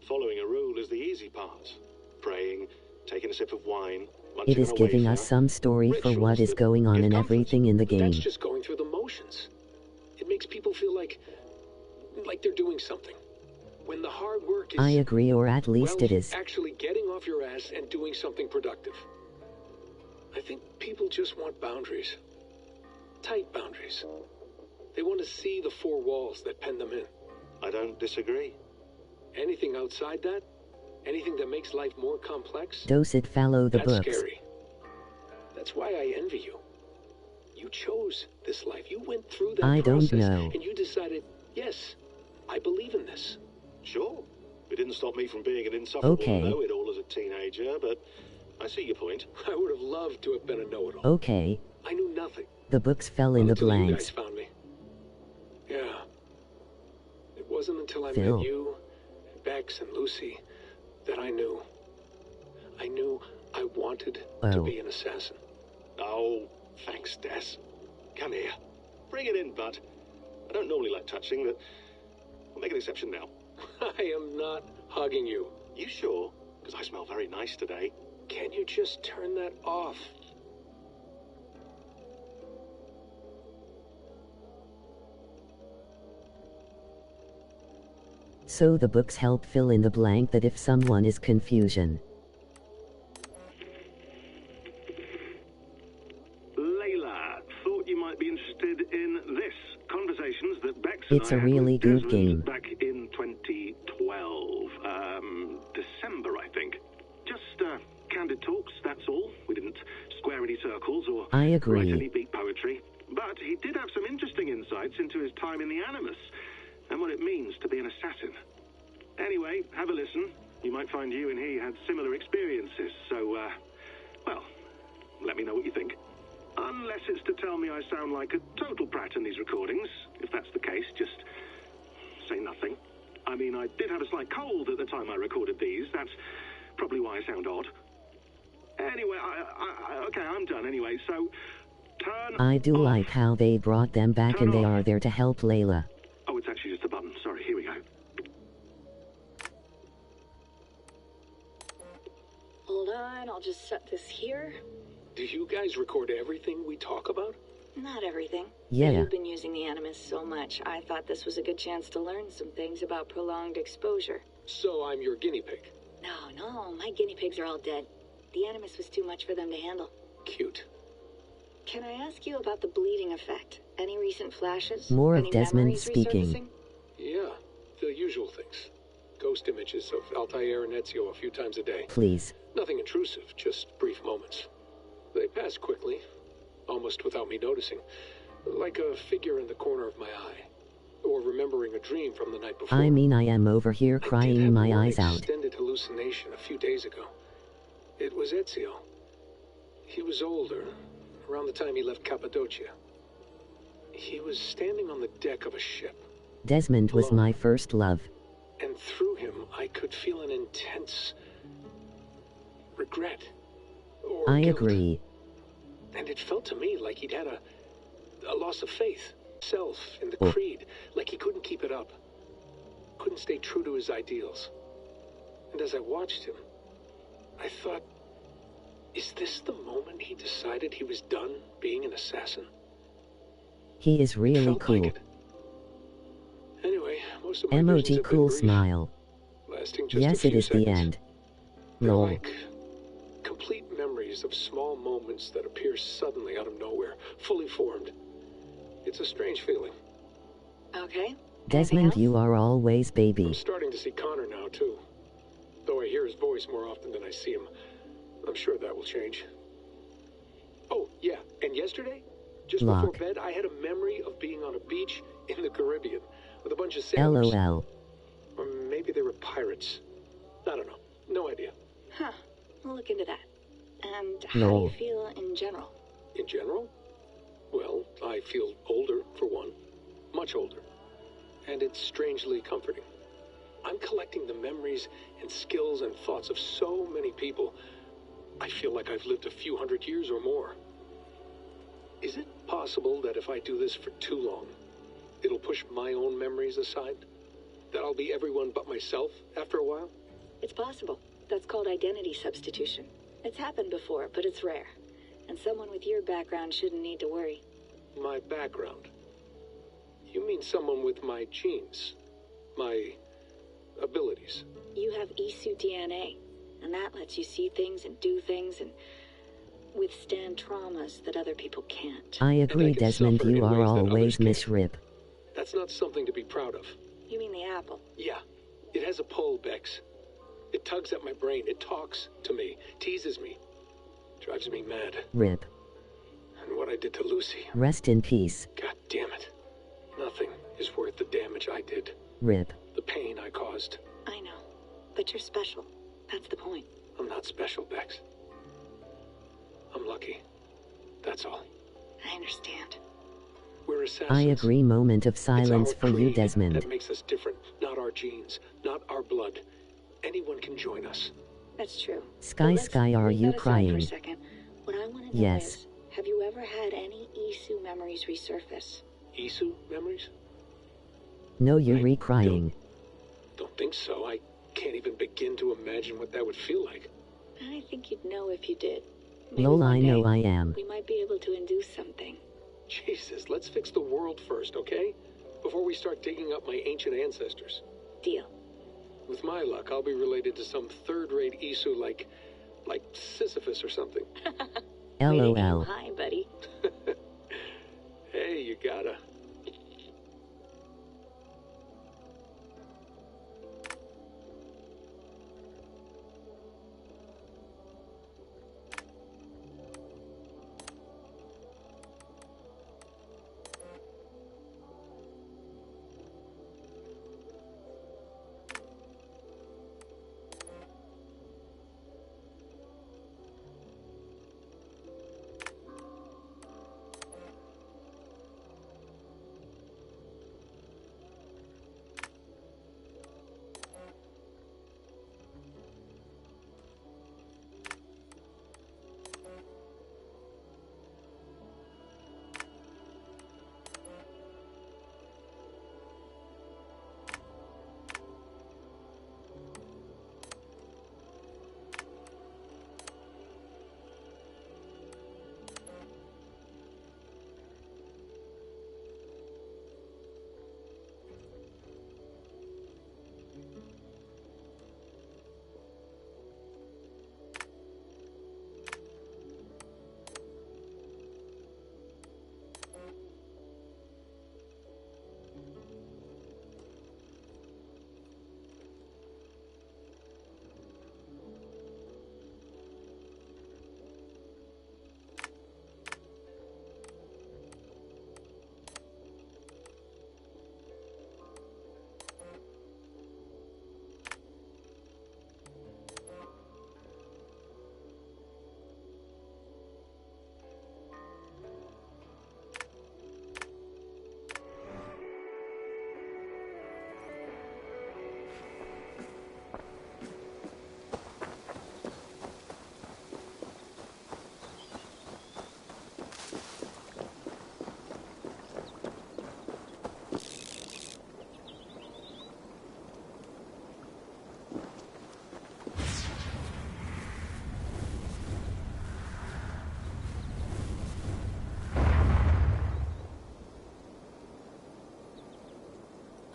Following a rule is the easy part. Praying, taking a sip of wine. It is giving us some story for what is going on and everything in the game. That's just going through the motions. It makes people feel like they're doing something. When the hard work is... I agree, or at least it is. Actually getting off your ass and doing something productive. I think people just want boundaries. Tight boundaries. They want to see the four walls that pen them in. I don't disagree. Anything outside that? Anything that makes life more complex? Does it follow the books? That's scary. That's why I envy you. You chose this life. You went through that process. I don't know. And you decided, yes, I believe in this. Sure. It didn't stop me from being an insufferable know-it-all as a teenager, but I see your point. I would have loved to have been a know-it-all. Okay. I knew nothing. The books fell in the blanks. You guys found me. Yeah. It wasn't until I met you, and Bex, and Lucy that I knew. I knew I wanted to be an assassin. Oh, thanks, Des. Come here. Bring it in, bud. I don't normally like touching, but I'll make an exception now. I am not hugging you. You sure? Because I smell very nice today. Can you just turn that off? So the books help fill in the blank that if someone is confusion. Layla, thought you might be interested in this. Conversations that Bex It's a really good game. Back in 2012, December, I think. Just candid talks, that's all. We didn't square any circles or write any beat poetry. But he did have some interesting insights into his time in the Animus and what it means to be an assassin. Anyway, have a listen. You might find you and he had similar experiences, so, well, let me know what you think. Unless it's to tell me I sound like a total brat in these recordings. If that's the case, just say nothing. I mean, I did have a slight cold at the time I recorded these. That's probably why I sound odd. Anyway, okay, I'm done anyway, so turn I do like how they brought them back and they are there to help Layla. Oh, it's actually just a button. Sorry, here we go. Hold on, I'll just set this here. Do you guys record everything we talk about? Not everything. Yeah. You've been using the Animus so much, I thought this was a good chance to learn some things about prolonged exposure. So I'm your guinea pig? No, my guinea pigs are all dead. The Animus was too much for them to handle. Cute. Can I ask you about the bleeding effect? Any recent flashes? More of Desmond speaking. Yeah, the usual things. Ghost images of Altair and Ezio a few times a day. Please. Nothing intrusive, just brief moments. They pass quickly, almost without me noticing. Like a figure in the corner of my eye. Or remembering a dream from the night before. I mean, I am over here crying my eyes out. Extended hallucination a few days ago. It was Ezio. He was older, around the time he left Cappadocia. He was standing on the deck of a ship. Desmond was my first love. And through him, I could feel an intense regret. I agree. And it felt to me like he'd had a loss of faith, self, in the creed, like he couldn't keep it up. Couldn't stay true to his ideals. And as I watched him, I thought, is this the moment he decided he was done being an assassin? He is really cool. Like anyway, most of my emoji cool smile. Lasting just yes, a few it is seconds. The end. Lol. Like complete memories of small moments that appear suddenly out of nowhere, fully formed. It's a strange feeling. Okay. Desmond, you are always baby. I'm starting to see Connor now, too. Though I hear his voice more often than I see him. I'm sure that will change. Oh, yeah, and yesterday, just before bed, I had a memory of being on a beach in the Caribbean with a bunch of sailors. LOL. Or maybe they were pirates. I don't know. No idea. Huh. We'll look into that. And how do you feel in general? In general? Well, I feel older, for one. Much older. And it's strangely comforting. I'm collecting the memories and skills and thoughts of so many people. I feel like I've lived a few hundred years or more. Is it possible that if I do this for too long, it'll push my own memories aside? That I'll be everyone but myself after a while? It's possible. That's called identity substitution. It's happened before, but it's rare. And someone with your background shouldn't need to worry. My background? You mean someone with my genes? My abilities? You have Isu DNA, and that lets you see things and do things and withstand traumas that other people can't. I agree, Desmond, you are always Miss Rip. That's not something to be proud of. You mean the apple? Yeah. It has a pull, Bex. It tugs at my brain. It talks to me. Teases me. Drives me mad. Rip. And what I did to Lucy. Rest in peace. God damn it. Nothing is worth the damage I did. Rip. The pain I caused. I know. But you're special. That's the point. I'm not special, Bex. I'm lucky. That's all. I understand. We're assassins. I agree. Moment of silence for you, Desmond. That makes us different. Not our genes. Not our blood. Anyone can join us. That's true. Sky, are you crying? For a second. What I want to know is, have you ever had any Isu memories resurface? Isu memories? No, you're crying. Don't think so. I can't even begin to imagine what that would feel like. I think you'd know if you did. Lol, I know I am. We might be able to induce something. Jesus, let's fix the world first, okay? Before we start digging up my ancient ancestors. Deal. With my luck, I'll be related to some third-rate Isu like Sisyphus or something. LOL. Hi, buddy. Hey, you gotta.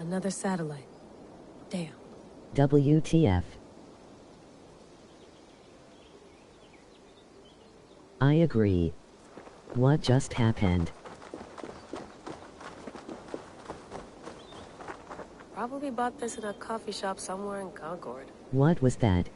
Another satellite. Damn. WTF. I agree. What just happened? Probably bought this in a coffee shop somewhere in Concord. What was that?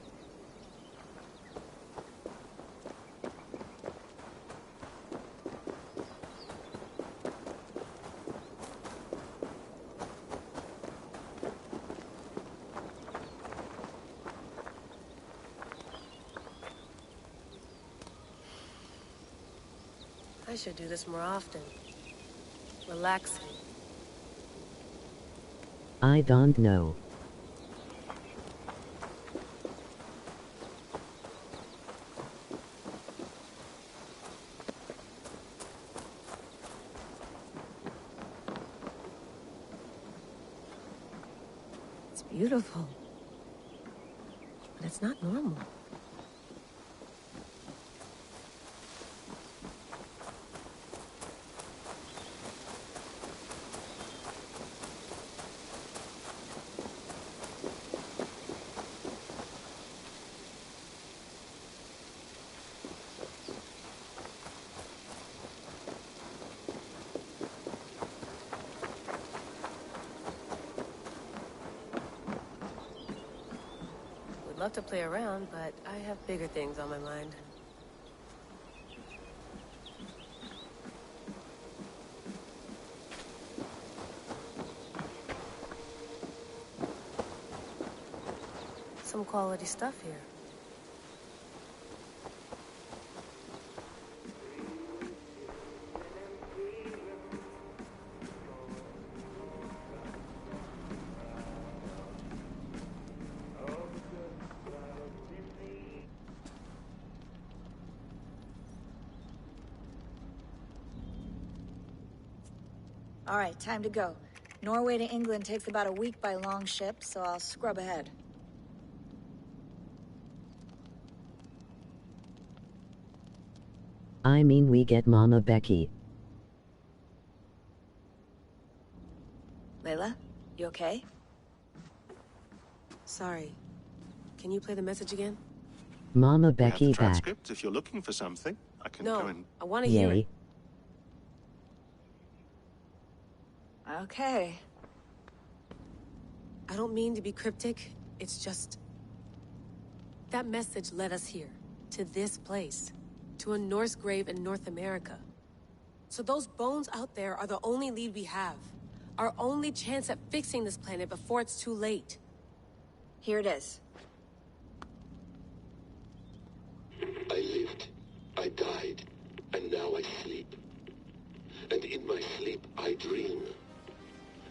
I should do this more often. Relaxing. I don't know. It's beautiful. But it's not normal. Love to play around, but I have bigger things on my mind. Some quality stuff here. All right, time to go. Norway to England takes about a week by long ship, so I'll scrub ahead. I mean, we get Mama Becky. Layla, you okay? Sorry. Can you play the message again? Mama We have Becky the back. transcript if you're looking for something. I can go No, and... I want to hear Yay. it. Okay. I don't mean to be cryptic. It's just... that message led us here. To this place. To a Norse grave in North America. So those bones out there are the only lead we have. Our only chance at fixing this planet before it's too late. Here it is. I lived, I died, and now I sleep. And in my sleep I dream.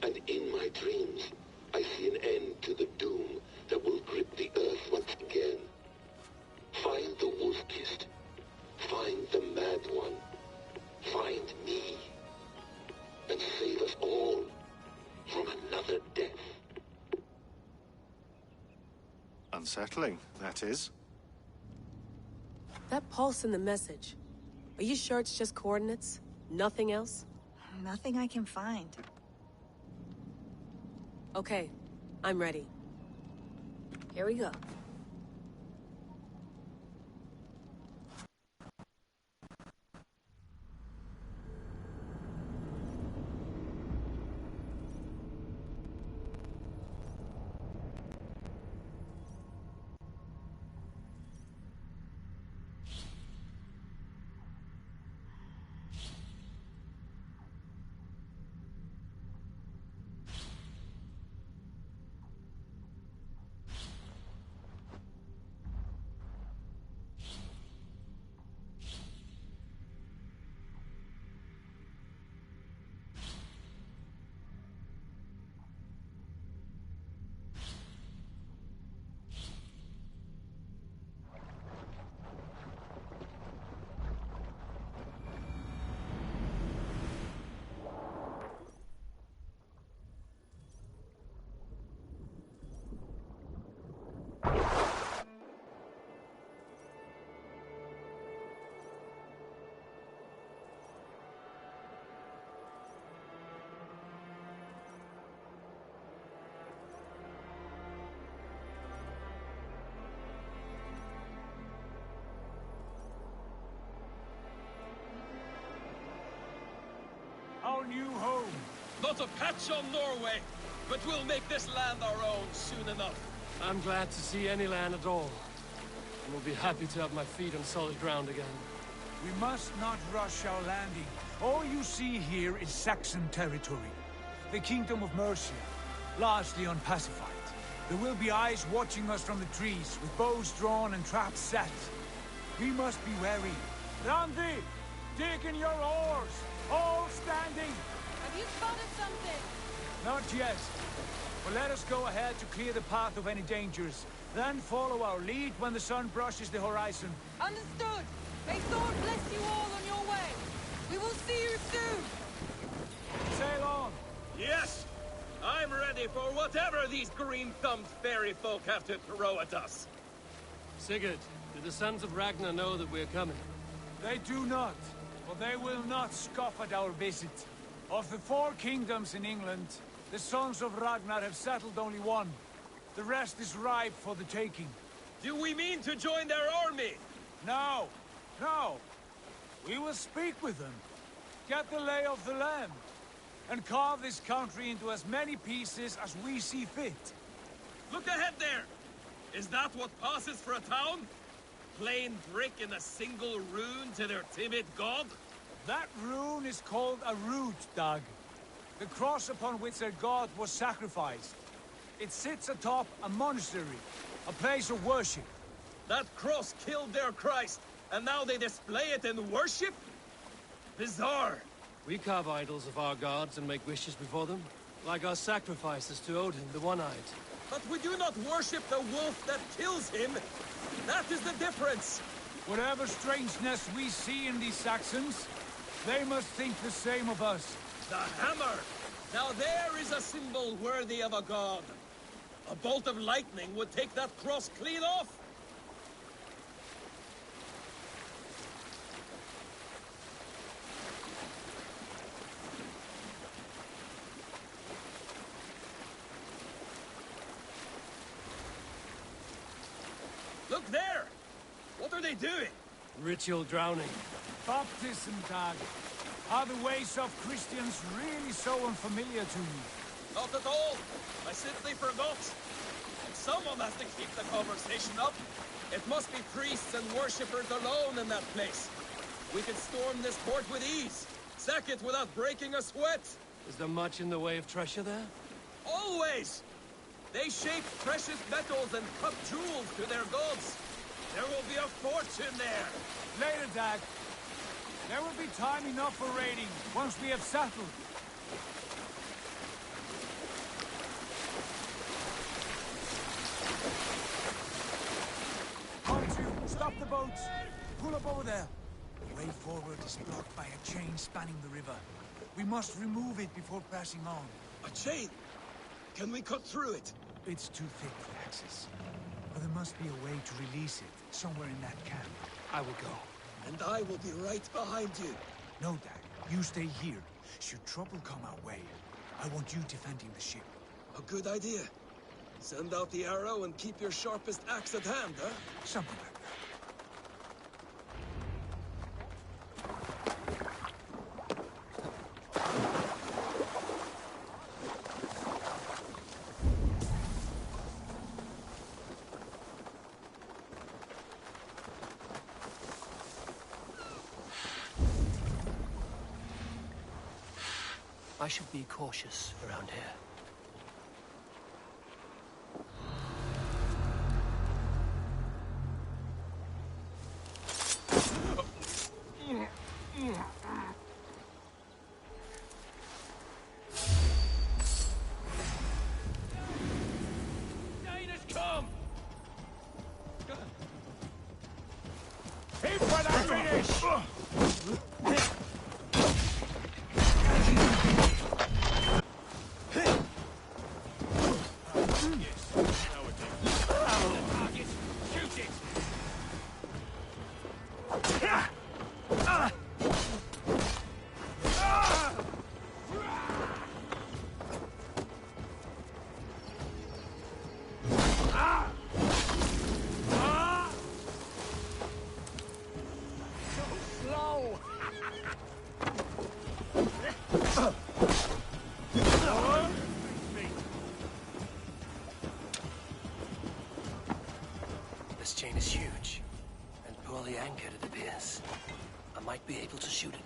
And in my dreams I see an end to the doom that will grip the earth once again. Find the wolf-kissed. Find the mad one. Find me. And save us all from another death. Unsettling, that is. That pulse in the message. Are you sure it's just coordinates? Nothing else? Nothing I can find. Okay, I'm ready. Here we go. Not a patch on Norway, but we'll make this land our own soon enough. I'm glad to see any land at all. And will be happy to have my feet on solid ground again. We must not rush our landing. All you see here is Saxon territory. The Kingdom of Mercia, largely unpacified. There will be eyes watching us from the trees, with bows drawn and traps set. We must be wary. Randi, dig in your oars! All standing! Have you spotted something? Not yet. But let us go ahead to clear the path of any dangers. Then follow our lead when the sun brushes the horizon. Understood! May Thor bless you all on your way! We will see you soon! Sail on! Yes! I'm ready for whatever these green-thumbed fairy folk have to throw at us. Sigurd, do the sons of Ragnar know that we're coming? They do not, but they will not scoff at our visit. Of the 4 kingdoms in England, the sons of Ragnar have settled only one. The rest is ripe for the taking. Do we mean to join their army? No, no. We will speak with them, get the lay of the land, and carve this country into as many pieces as we see fit. Look ahead there! Is that what passes for a town? Plain brick in a single rune to their timid god? That rune is called a root, Dag. The cross upon which their god was sacrificed. It sits atop a monastery, a place of worship. That cross killed their Christ, and now they display it in worship? Bizarre. We carve idols of our gods and make wishes before them, like our sacrifices to Odin, the One-Eyed. But we do not worship the wolf that kills him. That is the difference. Whatever strangeness we see in these Saxons, they must think the same of us. The hammer! Now there is a symbol worthy of a god. A bolt of lightning would take that cross clean off. Look there! What are they doing? Ritual drowning. Baptism, Dag. Are the ways of Christians really so unfamiliar to you? Not at all. I simply forgot. And someone has to keep the conversation up. It must be priests and worshippers alone in that place. We can storm this port with ease. Sack it without breaking a sweat. Is there much in the way of treasure there? Always! They shape precious metals and cut jewels to their gods. There will be a fortune there. Later, Dag. There will be time enough for raiding, once we have settled. Pontoon, stop the boats. Pull up over there. The way forward is blocked by a chain spanning the river. We must remove it before passing on. A chain? Can we cut through it? It's too thick for access. But there must be a way to release it, somewhere in that camp. I will go. And I will be right behind you. No, Dag. You stay here. Should trouble come our way, I want you defending the ship. A good idea. Send out the arrow and keep your sharpest axe at hand, huh? Something like that. I should be cautious around here. Dane's come! Aim for that finish! anchored, it appears. I might be able to shoot it.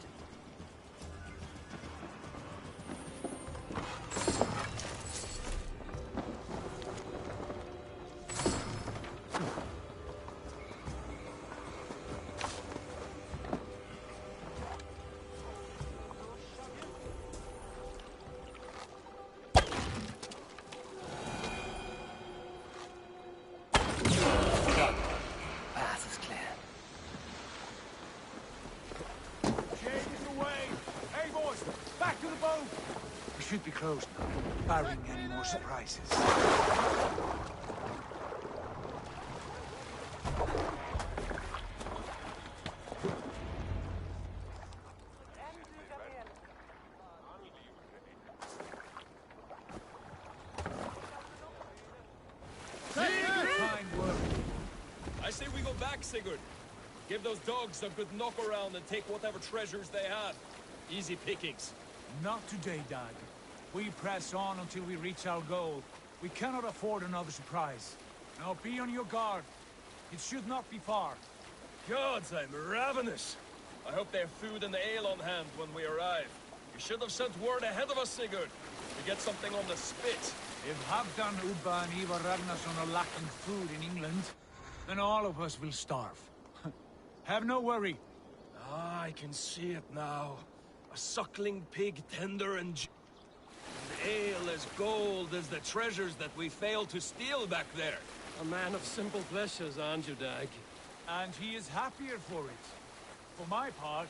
Should be closed now, barring any more surprises. I say we go back, Sigurd. Give those dogs a good knock around and take whatever treasures they have. Easy pickings. Not today, Dag. We press on until we reach our goal. We cannot afford another surprise. Now be on your guard. It should not be far. Gods, I'm ravenous. I hope they have food and ale on hand when we arrive. You should have sent word ahead of us, Sigurd. To get something on the spit. If Halfdan, Ubba and Ivar Ragnarsson are lacking food in England, then all of us will starve. Have no worry. Ah, I can see it now. A suckling pig tender and ale as gold as the treasures that we failed to steal back there. A man of simple pleasures, aren't you, Dag? And he is happier for it. For my part,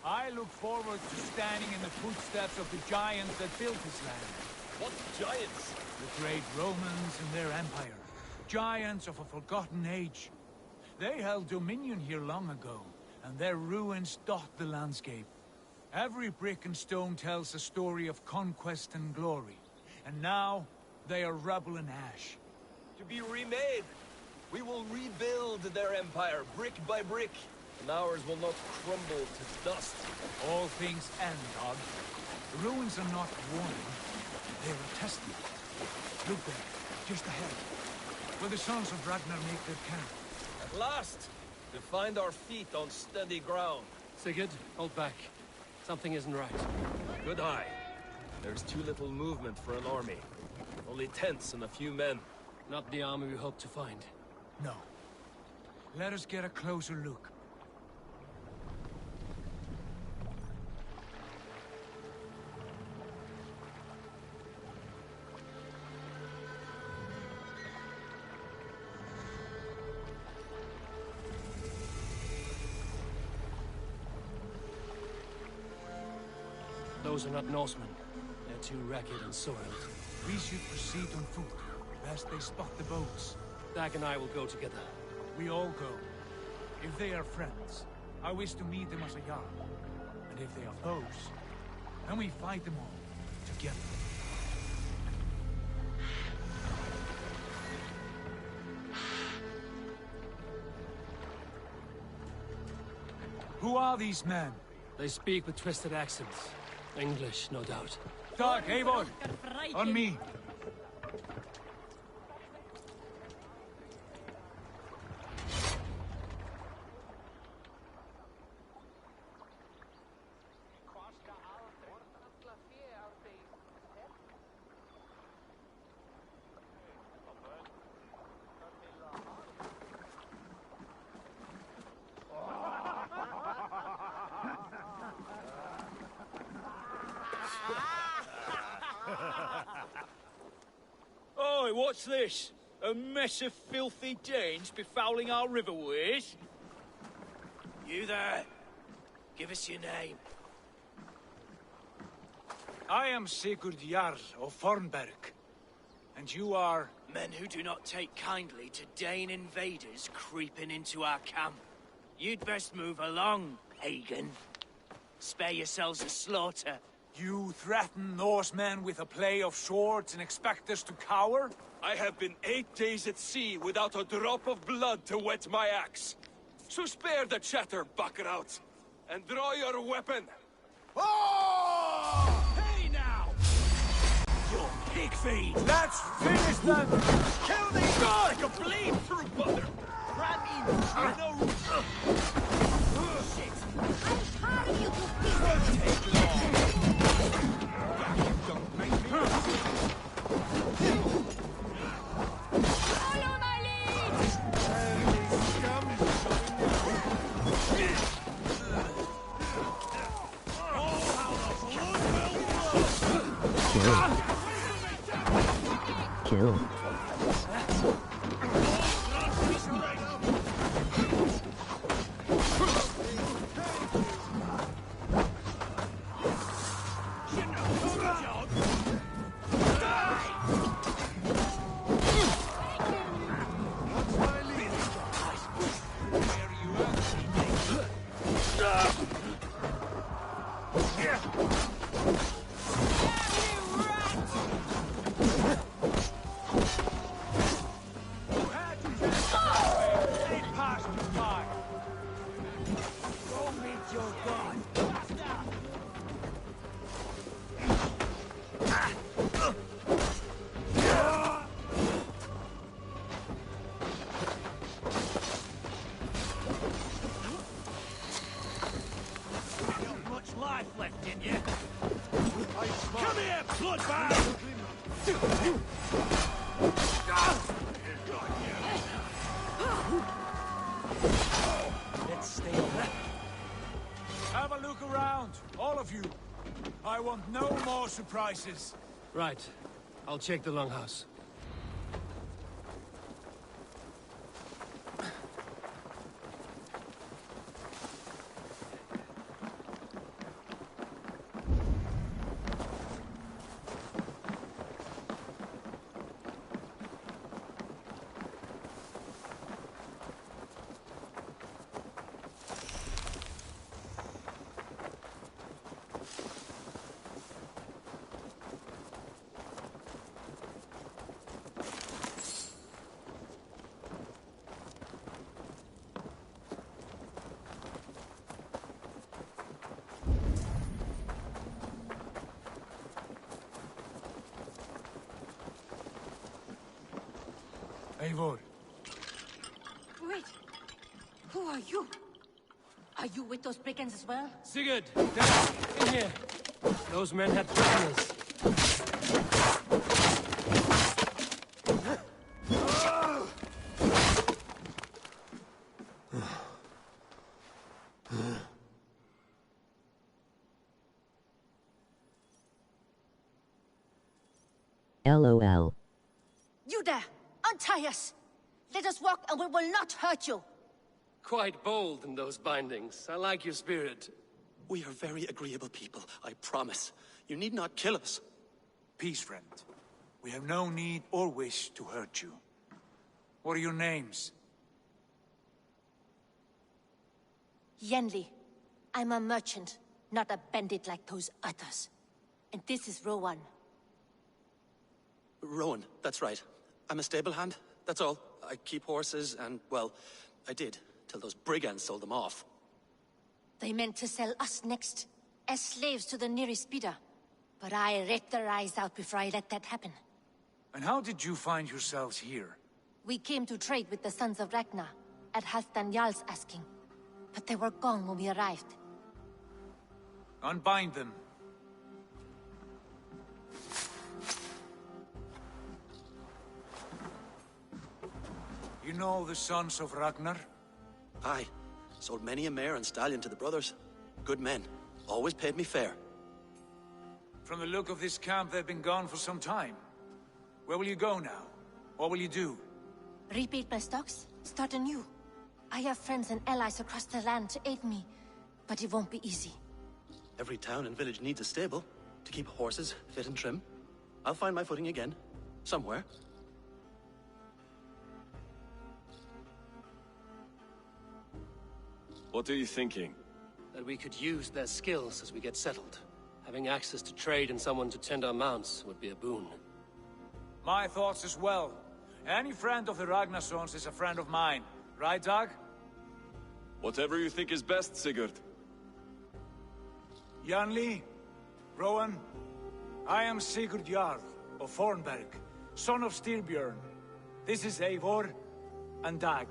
I look forward to standing in the footsteps of the giants that built this land. What giants? The great Romans and their empire. Giants of a forgotten age. They held dominion here long ago, and their ruins dot the landscape. Every brick and stone tells a story of conquest and glory. And now, they are rubble and ash. To be remade. We will rebuild their empire, brick by brick. And ours will not crumble to dust. All things end, Dog. The ruins are not warning. They are a testament. Look there, just ahead. Where the sons of Ragnar make their camp. At last! To find our feet on steady ground. Sigurd, hold back. Something isn't right. Good eye. There's too little movement for an army. Only tents and a few men. Not the army we hope to find. No. Let us get a closer look. Those are not Norsemen. They're too ragged and soiled. We should proceed on foot, lest they spot the boats. Dag and I will go together. We all go. If they are friends, I wish to meet them as a Jarl. And if they are foes, then we fight them all, together. Who are these men? They speak with twisted accents. English, no doubt. Dag, Eivor! On me! Oi, what's this? A mess of filthy Danes befouling our riverways? You there? Give us your name. I am Sigurd Jarl of Fornberg. And you are... Men who do not take kindly to Dane invaders creeping into our camp. You'd best move along, pagan. Spare yourselves a slaughter. You threaten Norsemen with a play of swords and expect us to cower? I have been 8 days at sea without a drop of blood to wet my axe. So spare the chatter, Buckerout, and draw your weapon. Oh! Hey now! Your pig feed! Let's finish them! Kill these guys! Like a bleed through butter! Kill. Have a look around, all of you. I want no more surprises. Right. I'll check the longhouse. Eivor. Wait. Who are you? Are you with those brigands as well? Sigurd! Down! In here! Those men had prisoners. LOL. You there! Untie us! Let us walk and we will not hurt you! Quite bold in those bindings. I like your spirit. We are very agreeable people, I promise. You need not kill us. Peace, friend. We have no need or wish to hurt you. What are your names? Yenli. I'm a merchant, not a bandit like those others. And this is Rowan. Rowan, that's right. I'm a stable hand, that's all. I keep horses and, well, I did, till those brigands sold them off. They meant to sell us next, as slaves to the nearest bidder. But I ripped their eyes out before I let that happen. And how did you find yourselves here? We came to trade with the Sons of Ragnar, at Halfdan Jarl's asking. But they were gone when we arrived. Unbind them. You know the Sons of Ragnar? Aye. Sold many a mare and stallion to the brothers. Good men. Always paid me fair. From the look of this camp, they've been gone for some time. Where will you go now? What will you do? Rebuild my stocks? Start anew. I have friends and allies across the land to aid me, but it won't be easy. Every town and village needs a stable to keep horses fit and trim. I'll find my footing again. Somewhere. What are you thinking? That we could use their skills as we get settled. Having access to trade and someone to tend our mounts would be a boon. My thoughts as well. Any friend of the Ragnarsons is a friend of mine. Right, Dag? Whatever you think is best, Sigurd. Janli, Rowan, I am Sigurd Jarl of Fornberg, son of Styrbjörn. This is Eivor and Dag.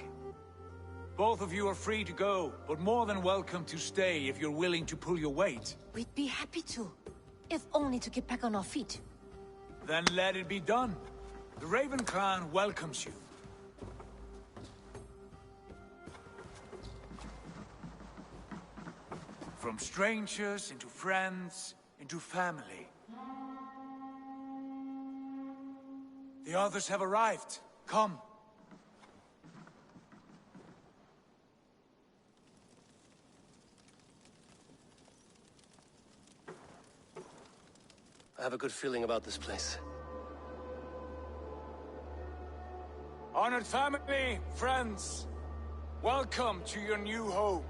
Both of you are free to go, but more than welcome to stay if you're willing to pull your weight. We'd be happy to, if only to get back on our feet. Then let it be done. The Raven Clan welcomes you. From strangers into friends, into family. The others have arrived. Come. I have a good feeling about this place. Honored family, friends, welcome to your new home.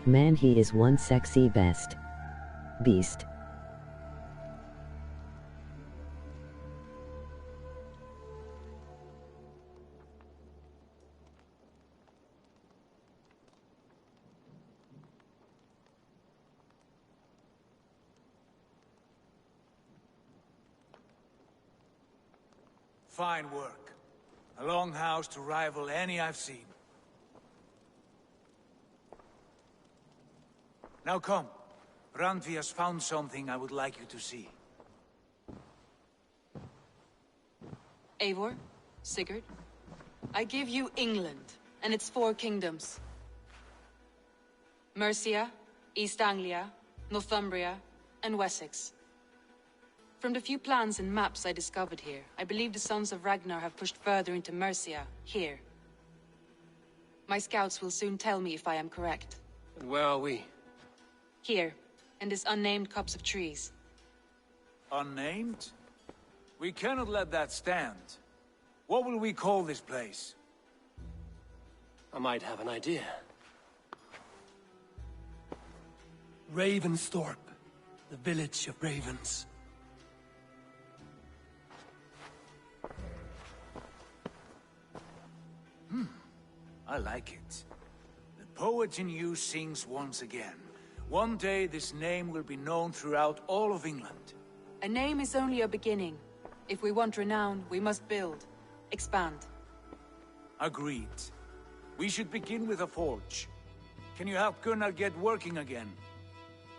Man, he is one sexy beast. Fine work. A longhouse to rival any I've seen. Now come. Randvi has found something I would like you to see. Eivor, Sigurd, I give you England and its 4 kingdoms. Mercia, East Anglia, Northumbria, and Wessex. From the few plans and maps I discovered here, I believe the Sons of Ragnar have pushed further into Mercia, here. My scouts will soon tell me if I am correct. And where are we? Here, in this unnamed copse of trees. Unnamed? We cannot let that stand. What will we call this place? I might have an idea. Ravensthorpe, the village of ravens. I like it. The poet in you sings once again. One day this name will be known throughout all of England. A name is only a beginning. If we want renown, we must build, expand. Agreed. We should begin with a forge. Can you help Gunnar get working again?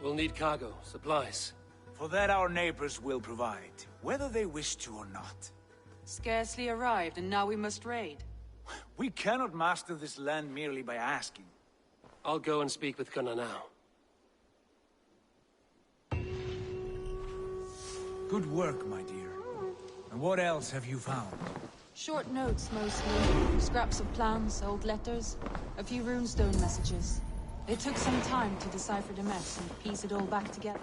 We'll need cargo, supplies. For that our neighbors will provide, whether they wish to or not. Scarcely arrived, and now we must raid. We cannot master this land merely by asking. I'll go and speak with Gunnar now. Good work, my dear. And what else have you found? Short notes, mostly. Scraps of plans, old letters, a few runestone messages. It took some time to decipher the mess and piece it all back together.